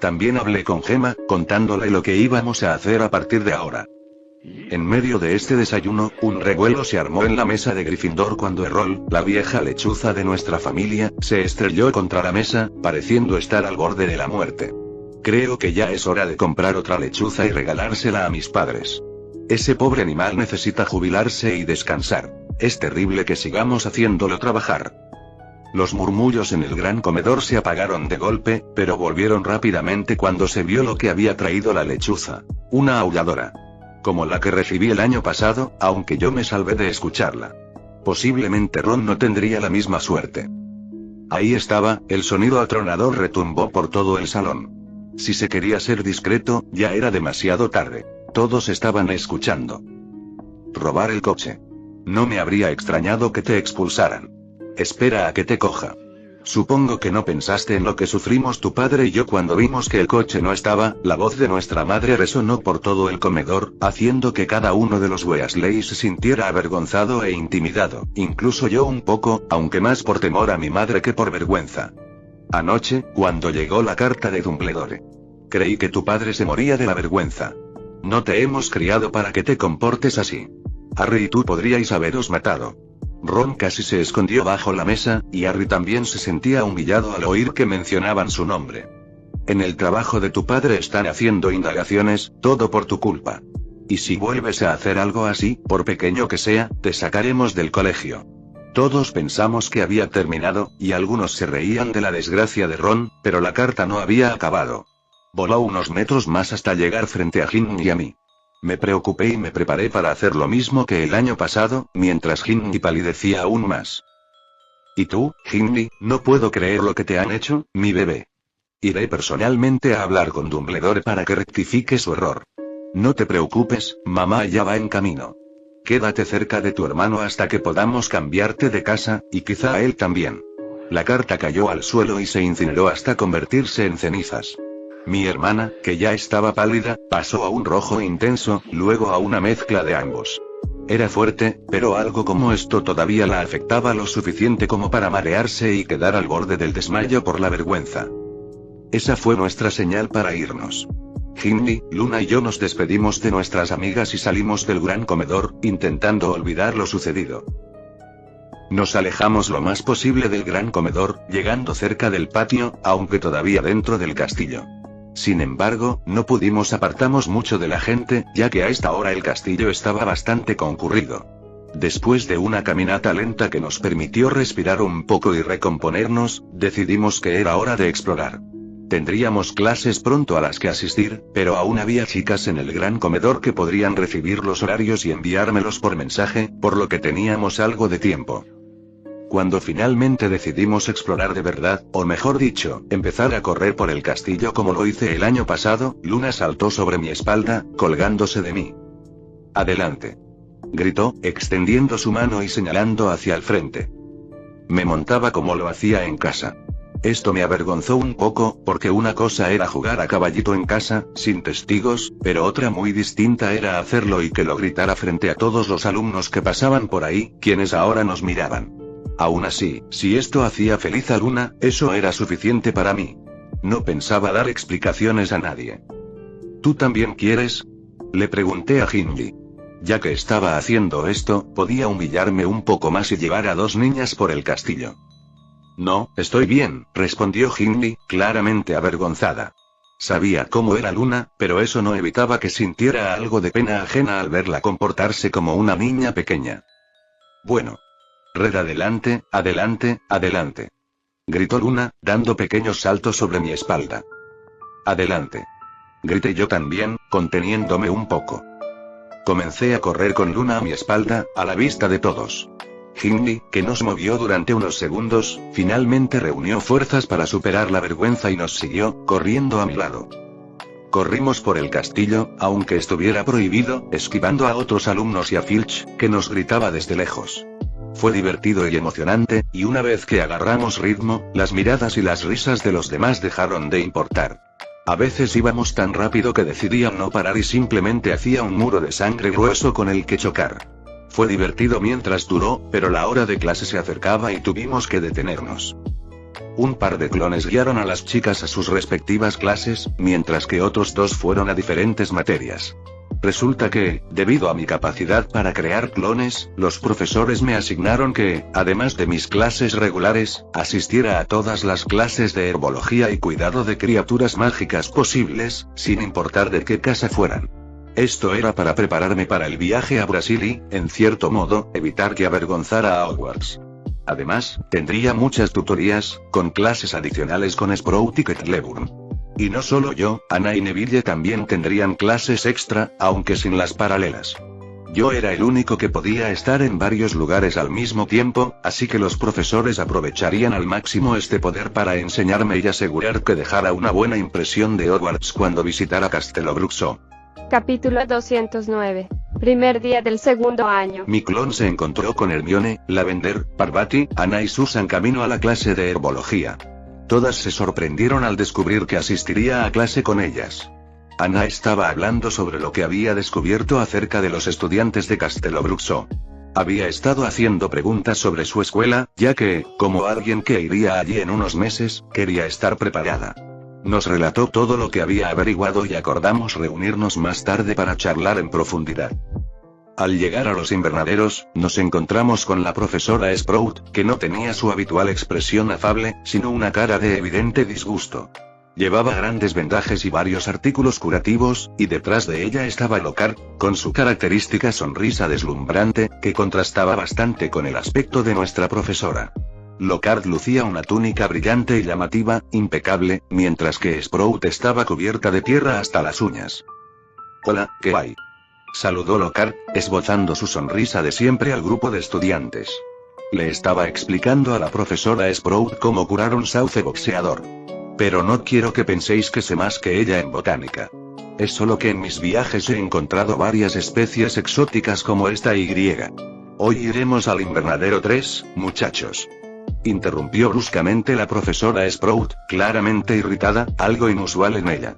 También hablé con Gemma, contándole lo que íbamos a hacer a partir de ahora. En medio de este desayuno, un revuelo se armó en la mesa de Gryffindor cuando Errol, la vieja lechuza de nuestra familia, se estrelló contra la mesa, pareciendo estar al borde de la muerte. Creo que ya es hora de comprar otra lechuza y regalársela a mis padres. Ese pobre animal necesita jubilarse y descansar. Es terrible que sigamos haciéndolo trabajar. Los murmullos en el gran comedor se apagaron de golpe, pero volvieron rápidamente cuando se vio lo que había traído la lechuza. Una aulladora. Como la que recibí el año pasado, aunque yo me salvé de escucharla. Posiblemente Ron no tendría la misma suerte. Ahí estaba, el sonido atronador retumbó por todo el salón. Si se quería ser discreto, ya era demasiado tarde. Todos estaban escuchando. Robar el coche. No me habría extrañado que te expulsaran. Espera a que te coja. Supongo que no pensaste en lo que sufrimos tu padre y yo cuando vimos que el coche no estaba. La voz de nuestra madre resonó por todo el comedor, haciendo que cada uno de los Weasley se sintiera avergonzado e intimidado, incluso yo un poco, aunque más por temor a mi madre que por vergüenza. Anoche, cuando llegó la carta de Dumbledore. Creí que tu padre se moría de la vergüenza. No te hemos criado para que te comportes así. Harry y tú podríais haberos matado. Ron casi se escondió bajo la mesa, y Harry también se sentía humillado al oír que mencionaban su nombre. En el trabajo de tu padre están haciendo indagaciones, todo por tu culpa. Y si vuelves a hacer algo así, por pequeño que sea, te sacaremos del colegio. Todos pensamos que había terminado, y algunos se reían de la desgracia de Ron, pero la carta no había acabado. Voló unos metros más hasta llegar frente a Ginny y a mí. Me preocupé y me preparé para hacer lo mismo que el año pasado, mientras Ginny palidecía aún más. ¿Y tú, Ginny? No puedo creer lo que te han hecho, mi bebé. Iré personalmente a hablar con Dumbledore para que rectifique su error. No te preocupes, mamá ya va en camino. Quédate cerca de tu hermano hasta que podamos cambiarte de casa, y quizá a él también. La carta cayó al suelo y se incineró hasta convertirse en cenizas. Mi hermana, que ya estaba pálida, pasó a un rojo intenso, luego a una mezcla de ambos. Era fuerte, pero algo como esto todavía la afectaba lo suficiente como para marearse y quedar al borde del desmayo por la vergüenza. Esa fue nuestra señal para irnos. Ginny, Luna y yo nos despedimos de nuestras amigas y salimos del gran comedor, intentando olvidar lo sucedido. Nos alejamos lo más posible del gran comedor, llegando cerca del patio, aunque todavía dentro del castillo. Sin embargo, no pudimos apartarnos mucho de la gente, ya que a esta hora el castillo estaba bastante concurrido. Después de una caminata lenta que nos permitió respirar un poco y recomponernos, decidimos que era hora de explorar. Tendríamos clases pronto a las que asistir, pero aún había chicas en el gran comedor que podrían recibir los horarios y enviármelos por mensaje, por lo que teníamos algo de tiempo. Cuando finalmente decidimos explorar de verdad, o mejor dicho, empezar a correr por el castillo como lo hice el año pasado, Luna saltó sobre mi espalda, colgándose de mí. «Adelante», gritó, extendiendo su mano y señalando hacia el frente. Me montaba como lo hacía en casa. Esto me avergonzó un poco, porque una cosa era jugar a caballito en casa, sin testigos, pero otra muy distinta era hacerlo y que lo gritara frente a todos los alumnos que pasaban por ahí, quienes ahora nos miraban. Aún así, si esto hacía feliz a Luna, eso era suficiente para mí. No pensaba dar explicaciones a nadie. ¿Tú también quieres? Le pregunté a Hindley. Ya que estaba haciendo esto, podía humillarme un poco más y llevar a 2 niñas por el castillo. No, estoy bien, respondió Hindley, claramente avergonzada. Sabía cómo era Luna, pero eso no evitaba que sintiera algo de pena ajena al verla comportarse como una niña pequeña. Bueno. Red, adelante, adelante, adelante. Gritó Luna, dando pequeños saltos sobre mi espalda. Adelante. Grité yo también, conteniéndome un poco. Comencé a correr con Luna a mi espalda, a la vista de todos. Hindley, que nos movió durante unos segundos, finalmente reunió fuerzas para superar la vergüenza y nos siguió, corriendo a mi lado. Corrimos por el castillo, aunque estuviera prohibido, esquivando a otros alumnos y a Filch, que nos gritaba desde lejos. Fue divertido y emocionante, y una vez que agarramos ritmo, las miradas y las risas de los demás dejaron de importar. A veces íbamos tan rápido que decidían no parar y simplemente hacía un muro de sangre grueso con el que chocar. Fue divertido mientras duró, pero la hora de clase se acercaba y tuvimos que detenernos. Un par de clones guiaron a las chicas a sus respectivas clases, mientras que otros 2 fueron a diferentes materias. Resulta que, debido a mi capacidad para crear clones, los profesores me asignaron que, además de mis clases regulares, asistiera a todas las clases de herbología y cuidado de criaturas mágicas posibles, sin importar de qué casa fueran. Esto era para prepararme para el viaje a Brasil y, en cierto modo, evitar que avergonzara a Hogwarts. Además, tendría muchas tutorías, con clases adicionales con Sprout y Cleburne. Y no solo yo, Anna y Neville también tendrían clases extra, aunque sin las paralelas. Yo era el único que podía estar en varios lugares al mismo tiempo, así que los profesores aprovecharían al máximo este poder para enseñarme y asegurar que dejara una buena impresión de Hogwarts cuando visitara Castelo Bruxo. Capítulo 209. Primer día del segundo año. Mi clon se encontró con Hermione, Lavender, Parvati, Anna y Susan camino a la clase de herbología. Todas se sorprendieron al descubrir que asistiría a clase con ellas. Anna estaba hablando sobre lo que había descubierto acerca de los estudiantes de Castelo Bruxo. Había estado haciendo preguntas sobre su escuela, ya que, como alguien que iría allí en unos meses, quería estar preparada. Nos relató todo lo que había averiguado y acordamos reunirnos más tarde para charlar en profundidad. Al llegar a los invernaderos, nos encontramos con la profesora Sprout, que no tenía su habitual expresión afable, sino una cara de evidente disgusto. Llevaba grandes vendajes y varios artículos curativos, y detrás de ella estaba Lockhart, con su característica sonrisa deslumbrante, que contrastaba bastante con el aspecto de nuestra profesora. Lockhart lucía una túnica brillante y llamativa, impecable, mientras que Sprout estaba cubierta de tierra hasta las uñas. «Hola, ¿qué hay?», saludó Lockhart, esbozando su sonrisa de siempre al grupo de estudiantes. Le estaba explicando a la profesora Sprout cómo curar un sauce boxeador. Pero no quiero que penséis que sé más que ella en botánica. Es solo que en mis viajes he encontrado varias especies exóticas como esta y. Hoy iremos al invernadero 3, muchachos. Interrumpió bruscamente la profesora Sprout, claramente irritada, algo inusual en ella.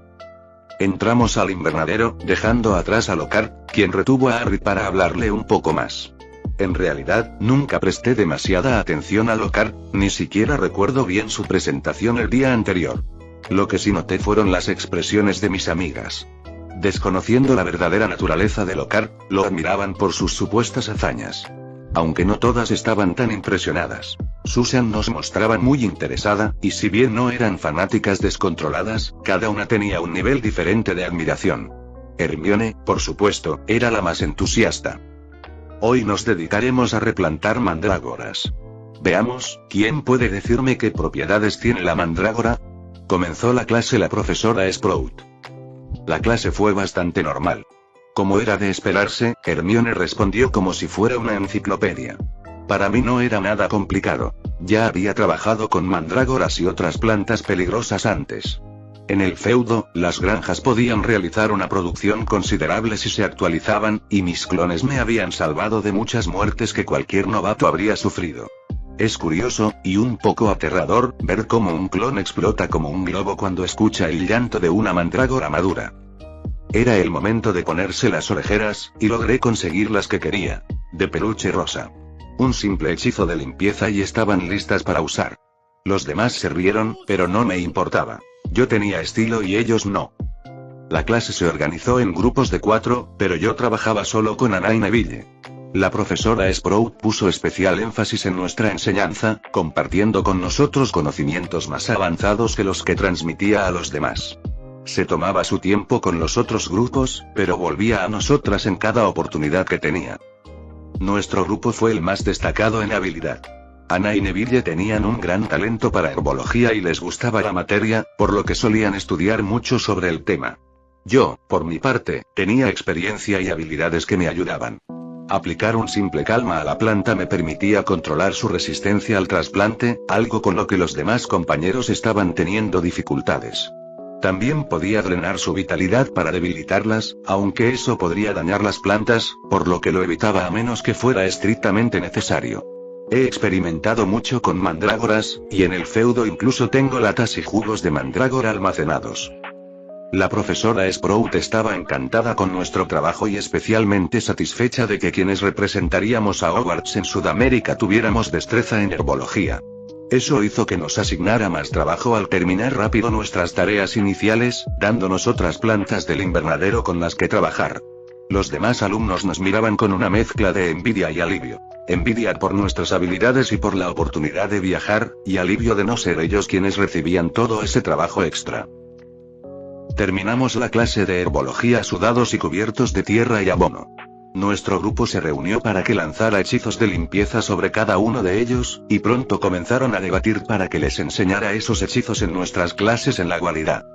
Entramos al invernadero, dejando atrás a Lockhart, quien retuvo a Harry para hablarle un poco más. En realidad, nunca presté demasiada atención a Lockhart, ni siquiera recuerdo bien su presentación el día anterior. Lo que sí noté fueron las expresiones de mis amigas. Desconociendo la verdadera naturaleza de Lockhart, lo admiraban por sus supuestas hazañas. Aunque no todas estaban tan impresionadas. Susan nos mostraba muy interesada, y si bien no eran fanáticas descontroladas, cada una tenía un nivel diferente de admiración. Hermione, por supuesto, era la más entusiasta. Hoy nos dedicaremos a replantar mandrágoras. Veamos, ¿quién puede decirme qué propiedades tiene la mandrágora? Comenzó la clase la profesora Sprout. La clase fue bastante normal. Como era de esperarse, Hermione respondió como si fuera una enciclopedia. Para mí no era nada complicado. Ya había trabajado con mandrágoras y otras plantas peligrosas antes. En el feudo, las granjas podían realizar una producción considerable si se actualizaban, y mis clones me habían salvado de muchas muertes que cualquier novato habría sufrido. Es curioso, y un poco aterrador, ver cómo un clon explota como un globo cuando escucha el llanto de una mandrágora madura. Era el momento de ponerse las orejeras, y logré conseguir las que quería. De peluche rosa. Un simple hechizo de limpieza y estaban listas para usar. Los demás se rieron, pero no me importaba. Yo tenía estilo y ellos no. La clase se organizó en grupos de 4, pero yo trabajaba solo con Anna y Neville. La profesora Sprout puso especial énfasis en nuestra enseñanza, compartiendo con nosotros conocimientos más avanzados que los que transmitía a los demás. Se tomaba su tiempo con los otros grupos, pero volvía a nosotras en cada oportunidad que tenía. Nuestro grupo fue el más destacado en habilidad. Anna y Neville tenían un gran talento para herbología y les gustaba la materia, por lo que solían estudiar mucho sobre el tema. Yo, por mi parte, tenía experiencia y habilidades que me ayudaban. Aplicar un simple calma a la planta me permitía controlar su resistencia al trasplante, algo con lo que los demás compañeros estaban teniendo dificultades. También podía drenar su vitalidad para debilitarlas, aunque eso podría dañar las plantas, por lo que lo evitaba a menos que fuera estrictamente necesario. He experimentado mucho con mandrágoras, y en el feudo incluso tengo latas y jugos de mandrágora almacenados. La profesora Sprout estaba encantada con nuestro trabajo y especialmente satisfecha de que quienes representaríamos a Hogwarts en Sudamérica tuviéramos destreza en herbología. Eso hizo que nos asignara más trabajo al terminar rápido nuestras tareas iniciales, dándonos otras plantas del invernadero con las que trabajar. Los demás alumnos nos miraban con una mezcla de envidia y alivio. Envidia por nuestras habilidades y por la oportunidad de viajar, y alivio de no ser ellos quienes recibían todo ese trabajo extra. Terminamos la clase de herbología sudados y cubiertos de tierra y abono. Nuestro grupo se reunió para que lanzara hechizos de limpieza sobre cada uno de ellos, y pronto comenzaron a debatir para que les enseñara esos hechizos en nuestras clases en la guarida.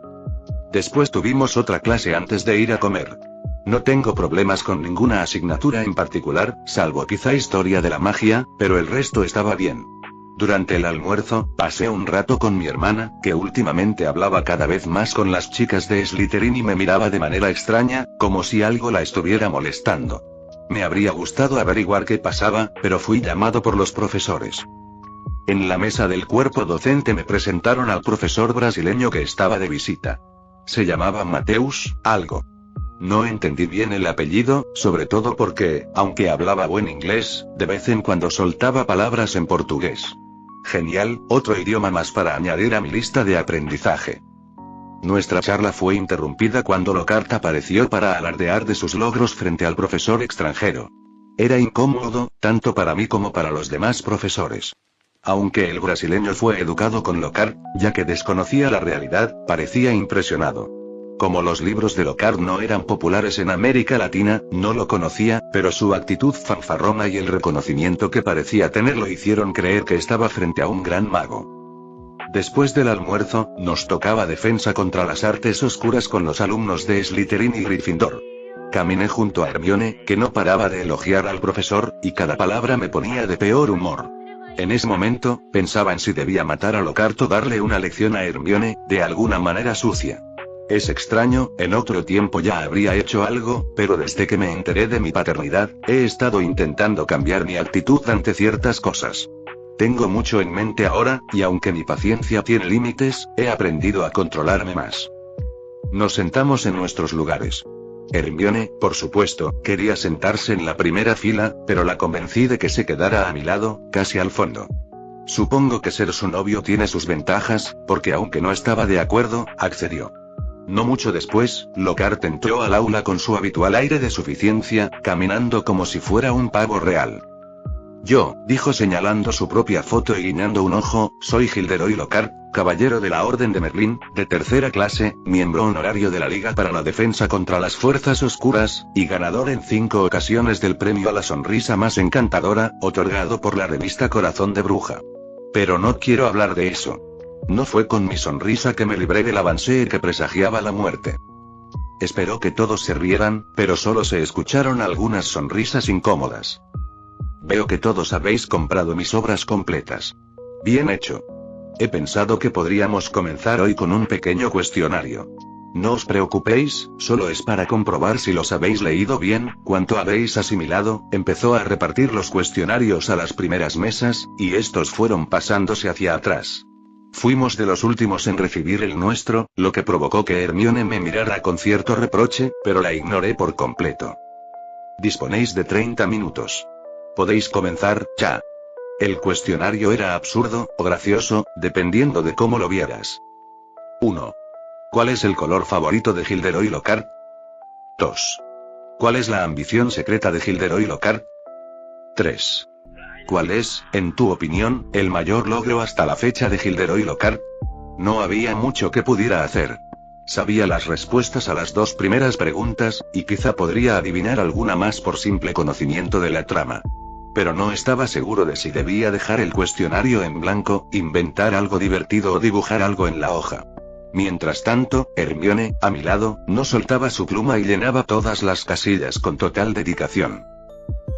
Después tuvimos otra clase antes de ir a comer. No tengo problemas con ninguna asignatura en particular, salvo quizá historia de la magia, pero el resto estaba bien. Durante el almuerzo, pasé un rato con mi hermana, que últimamente hablaba cada vez más con las chicas de Slytherin y me miraba de manera extraña, como si algo la estuviera molestando. Me habría gustado averiguar qué pasaba, pero fui llamado por los profesores. En la mesa del cuerpo docente me presentaron al profesor brasileño que estaba de visita. Se llamaba Mateus, algo. No entendí bien el apellido, sobre todo porque, aunque hablaba buen inglés, de vez en cuando soltaba palabras en portugués. Genial, otro idioma más para añadir a mi lista de aprendizaje. Nuestra charla fue interrumpida cuando Lockhart apareció para alardear de sus logros frente al profesor extranjero. Era incómodo, tanto para mí como para los demás profesores. Aunque el brasileño fue educado con Lockhart, ya que desconocía la realidad, parecía impresionado. Como los libros de Lockhart no eran populares en América Latina, no lo conocía, pero su actitud fanfarrona y el reconocimiento que parecía tener lo hicieron creer que estaba frente a un gran mago. Después del almuerzo, nos tocaba defensa contra las artes oscuras con los alumnos de Slytherin y Gryffindor. Caminé junto a Hermione, que no paraba de elogiar al profesor, y cada palabra me ponía de peor humor. En ese momento, pensaba en si debía matar a Lockhart o darle una lección a Hermione, de alguna manera sucia. Es extraño, en otro tiempo ya habría hecho algo, pero desde que me enteré de mi paternidad, he estado intentando cambiar mi actitud ante ciertas cosas. Tengo mucho en mente ahora, y aunque mi paciencia tiene límites, he aprendido a controlarme más. Nos sentamos en nuestros lugares. Hermione, por supuesto, quería sentarse en la primera fila, pero la convencí de que se quedara a mi lado, casi al fondo. Supongo que ser su novio tiene sus ventajas, porque aunque no estaba de acuerdo, accedió. No mucho después, Lockhart entró al aula con su habitual aire de suficiencia, caminando como si fuera un pavo real. Yo, dijo señalando su propia foto y guiñando un ojo, soy Gilderoy Lockhart, caballero de la Orden de Merlín, de tercera clase, miembro honorario de la Liga para la Defensa contra las Fuerzas Oscuras, y ganador en 5 ocasiones del premio a la sonrisa más encantadora, otorgado por la revista Corazón de Bruja. Pero no quiero hablar de eso. No fue con mi sonrisa que me libré del avancée que presagiaba la muerte. Esperó que todos se rieran, pero solo se escucharon algunas sonrisas incómodas. Veo que todos habéis comprado mis obras completas. Bien hecho. He pensado que podríamos comenzar hoy con un pequeño cuestionario. No os preocupéis, solo es para comprobar si los habéis leído bien, cuánto habéis asimilado. Empezó a repartir los cuestionarios a las primeras mesas, y estos fueron pasándose hacia atrás. Fuimos de los últimos en recibir el nuestro, lo que provocó que Hermione me mirara con cierto reproche, pero la ignoré por completo. Disponéis de 30 minutos. Podéis comenzar, ya. El cuestionario era absurdo, o gracioso, dependiendo de cómo lo vieras. 1. ¿Cuál es el color favorito de Gilderoy Lockhart? 2. ¿Cuál es la ambición secreta de Gilderoy Lockhart? 3. ¿Cuál es, en tu opinión, el mayor logro hasta la fecha de Gilderoy Lockhart? No había mucho que pudiera hacer. Sabía las respuestas a las 2 primeras preguntas, y quizá podría adivinar alguna más por simple conocimiento de la trama. Pero no estaba seguro de si debía dejar el cuestionario en blanco, inventar algo divertido o dibujar algo en la hoja. Mientras tanto, Hermione, a mi lado, no soltaba su pluma y llenaba todas las casillas con total dedicación.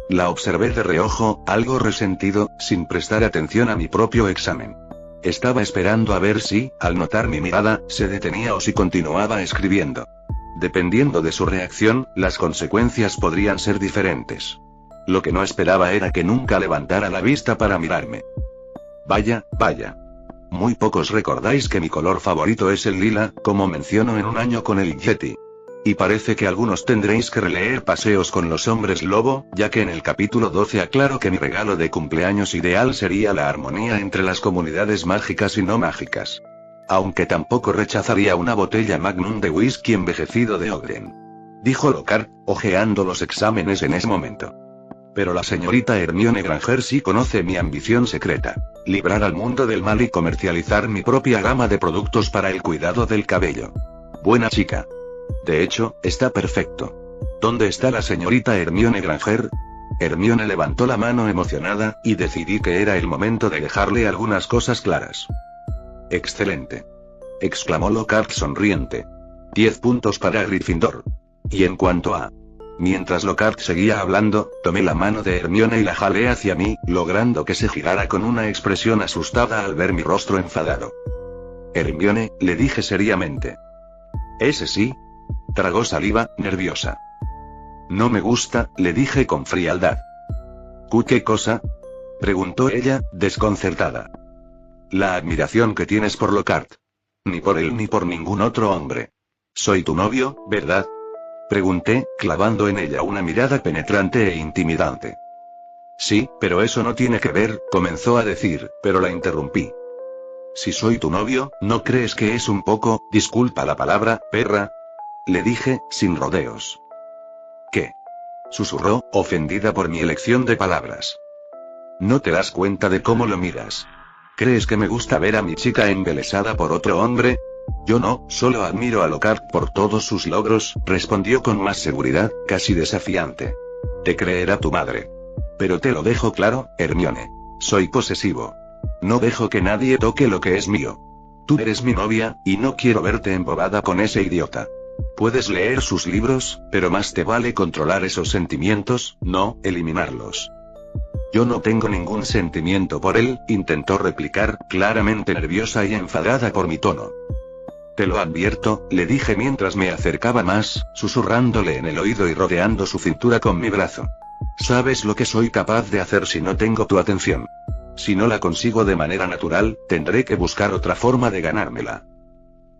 La observé de reojo, algo resentido, sin prestar atención a mi propio examen. Estaba esperando a ver si, al notar mi mirada, se detenía o si continuaba escribiendo. Dependiendo de su reacción, las consecuencias podrían ser diferentes. Lo que no esperaba era que nunca levantara la vista para mirarme. Vaya, vaya. Muy pocos recordáis que mi color favorito es el lila, como menciono en Un año con el Yeti. Y parece que algunos tendréis que releer Paseos con los hombres lobo, ya que en el capítulo 12 aclaro que mi regalo de cumpleaños ideal sería la armonía entre las comunidades mágicas y no mágicas. Aunque tampoco rechazaría una botella Magnum de whisky envejecido de Ogden. Dijo Lockhart, hojeando los exámenes en ese momento. Pero la señorita Hermione Granger sí conoce mi ambición secreta. Librar al mundo del mal y comercializar mi propia gama de productos para el cuidado del cabello. Buena chica. De hecho, está perfecto. ¿Dónde está la señorita Hermione Granger? Hermione levantó la mano emocionada, y decidí que era el momento de dejarle algunas cosas claras. Excelente. Exclamó Lockhart sonriente. 10 puntos para Gryffindor. Y en cuanto a... Mientras Lockhart seguía hablando, tomé la mano de Hermione y la jalé hacia mí, logrando que se girara con una expresión asustada al ver mi rostro enfadado. Hermione, le dije seriamente. ¿Ese sí? Tragó saliva, nerviosa. No me gusta, le dije con frialdad. ¿Qué cosa? Preguntó ella, desconcertada. La admiración que tienes por Lockhart. Ni por él ni por ningún otro hombre. Soy tu novio, ¿verdad? Pregunté, clavando en ella una mirada penetrante e intimidante. Sí, pero eso no tiene que ver, comenzó a decir, pero la interrumpí. Si soy tu novio, ¿no crees que es un poco, disculpa la palabra, perra? Le dije, sin rodeos. ¿Qué? Susurró, ofendida por mi elección de palabras. ¿No te das cuenta de cómo lo miras? ¿Crees que me gusta ver a mi chica embelesada por otro hombre? Yo no, solo admiro a Lockhart por todos sus logros, respondió con más seguridad, casi desafiante. Te creerá tu madre. Pero te lo dejo claro, Hermione. Soy posesivo. No dejo que nadie toque lo que es mío. Tú eres mi novia, y no quiero verte embobada con ese idiota. Puedes leer sus libros, pero más te vale controlar esos sentimientos, no eliminarlos. Yo no tengo ningún sentimiento por él, intentó replicar, claramente nerviosa y enfadada por mi tono. Te lo advierto, le dije mientras me acercaba más, susurrándole en el oído y rodeando su cintura con mi brazo. Sabes lo que soy capaz de hacer si no tengo tu atención. Si no la consigo de manera natural, tendré que buscar otra forma de ganármela.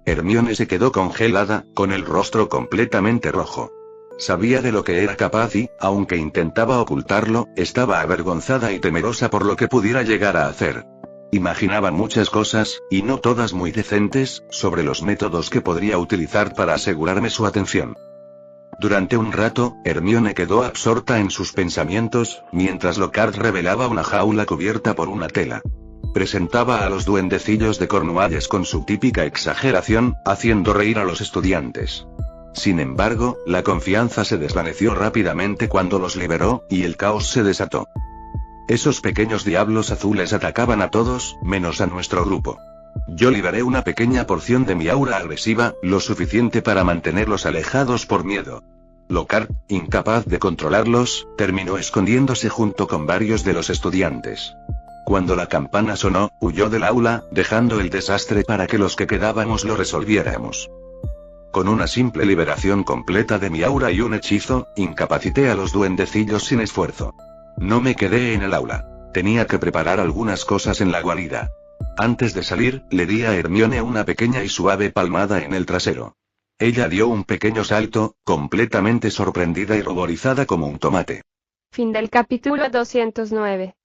Hermione se quedó congelada, con el rostro completamente rojo. Sabía de lo que era capaz y, aunque intentaba ocultarlo, estaba avergonzada y temerosa por lo que pudiera llegar a hacer. Imaginaba muchas cosas, y no todas muy decentes, sobre los métodos que podría utilizar para asegurarme su atención. Durante un rato, Hermione quedó absorta en sus pensamientos, mientras Lockhart revelaba una jaula cubierta por una tela. Presentaba a los duendecillos de Cornualles con su típica exageración, haciendo reír a los estudiantes. Sin embargo, la confianza se desvaneció rápidamente cuando los liberó, y el caos se desató. Esos pequeños diablos azules atacaban a todos, menos a nuestro grupo. Yo liberé una pequeña porción de mi aura agresiva, lo suficiente para mantenerlos alejados por miedo. Lockhart, incapaz de controlarlos, terminó escondiéndose junto con varios de los estudiantes. Cuando la campana sonó, huyó del aula, dejando el desastre para que los que quedábamos lo resolviéramos. Con una simple liberación completa de mi aura y un hechizo, incapacité a los duendecillos sin esfuerzo. No me quedé en el aula. Tenía que preparar algunas cosas en la guarida. Antes de salir, le di a Hermione una pequeña y suave palmada en el trasero. Ella dio un pequeño salto, completamente sorprendida y ruborizada como un tomate. Fin del capítulo 209.